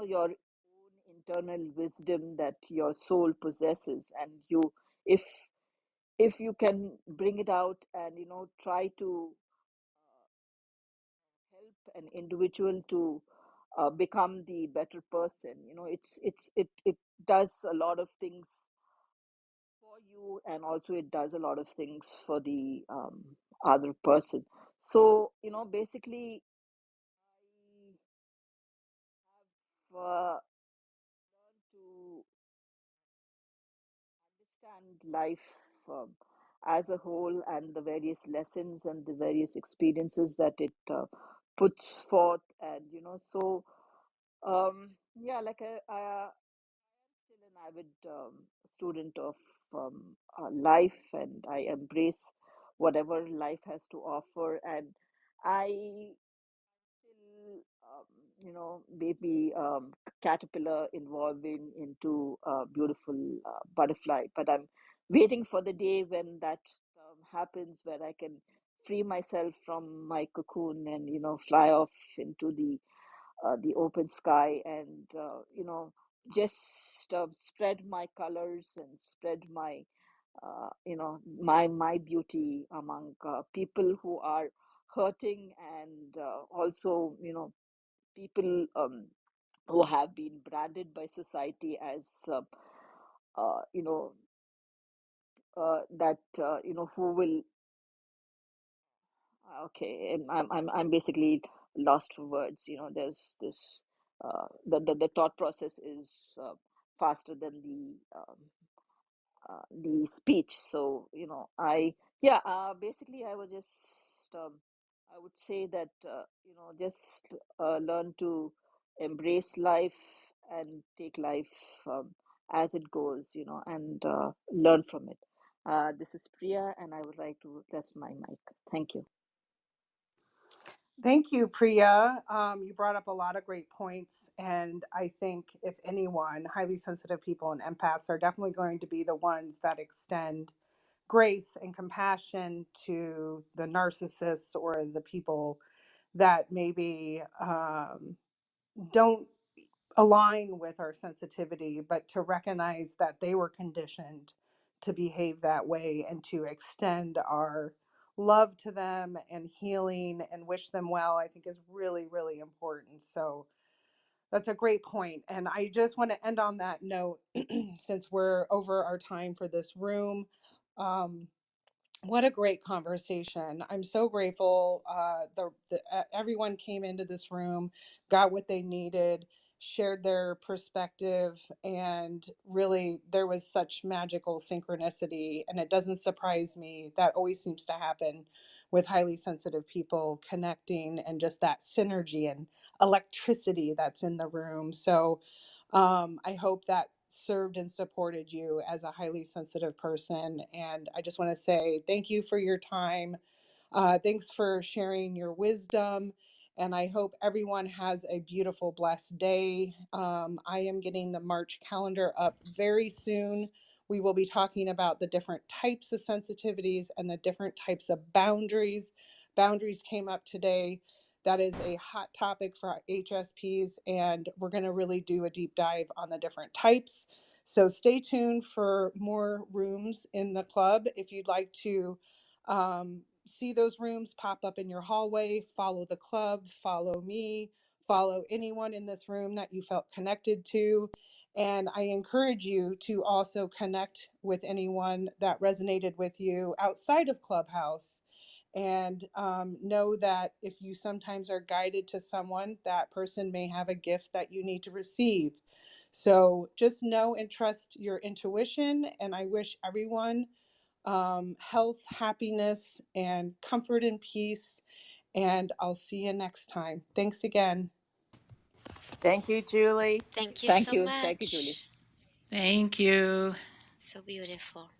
your own internal wisdom that your soul possesses, and if you can bring it out and try to help an individual to become the better person, it does a lot of things for you, and also it does a lot of things for the other person. So basically, I have learned to understand life um, as a whole, and the various lessons and the various experiences that it puts forth. And yeah, like I'm still an avid student of life, and I embrace whatever life has to offer. And I still, maybe caterpillar evolving into a beautiful butterfly. But I'm waiting for the day when that happens, where I can free myself from my cocoon and fly off into the open sky, and just spread my colors and spread my beauty among people who are hurting, and also people who have been branded by society as you know that who will okay, I'm basically lost for words. There's this the thought process is faster than the speech. So yeah, basically I was just I would say that just learn to embrace life and take life as it goes, and learn from it. This is Priya, and I would like to rest my mic. Thank you. Thank you, Priya. You brought up a lot of great points. And I think, if anyone, highly sensitive people and empaths are definitely going to be the ones that extend grace and compassion to the narcissists or the people that maybe don't align with our sensitivity, but to recognize that they were conditioned to behave that way and to extend our love to them and healing and wish them well, I think is really, really important. So that's a great point. And I just want to end on that note since we're over our time for this room. Um, what a great conversation. I'm so grateful. Everyone came into this room, got what they needed, shared their perspective, and really there was such magical synchronicity. And it doesn't surprise me. That always seems to happen with highly sensitive people connecting, and just that synergy and electricity that's in the room. So I hope that served and supported you as a highly sensitive person. And I just want to say thank you for your time. Thanks for sharing your wisdom. And I hope everyone has a beautiful, blessed day. I am getting the March calendar up very soon. We will be talking about the different types of sensitivities and the different types of boundaries. Boundaries came up today. That is a hot topic for HSPs, and we're going to really do a deep dive on the different types. So stay tuned for more rooms in the club. If you'd like to see those rooms pop up in your hallway, follow the club, follow me, follow anyone in this room that you felt connected to. And I encourage you to also connect with anyone that resonated with you outside of Clubhouse, and know that if you sometimes are guided to someone, that person may have a gift that you need to receive. So just know and trust your intuition. And I wish everyone health, happiness, and comfort and peace. And I'll see you next time. Thanks again. Thank you, Julie. Thank you Thank so you. Thank you, Julie. much. Thank you. So beautiful.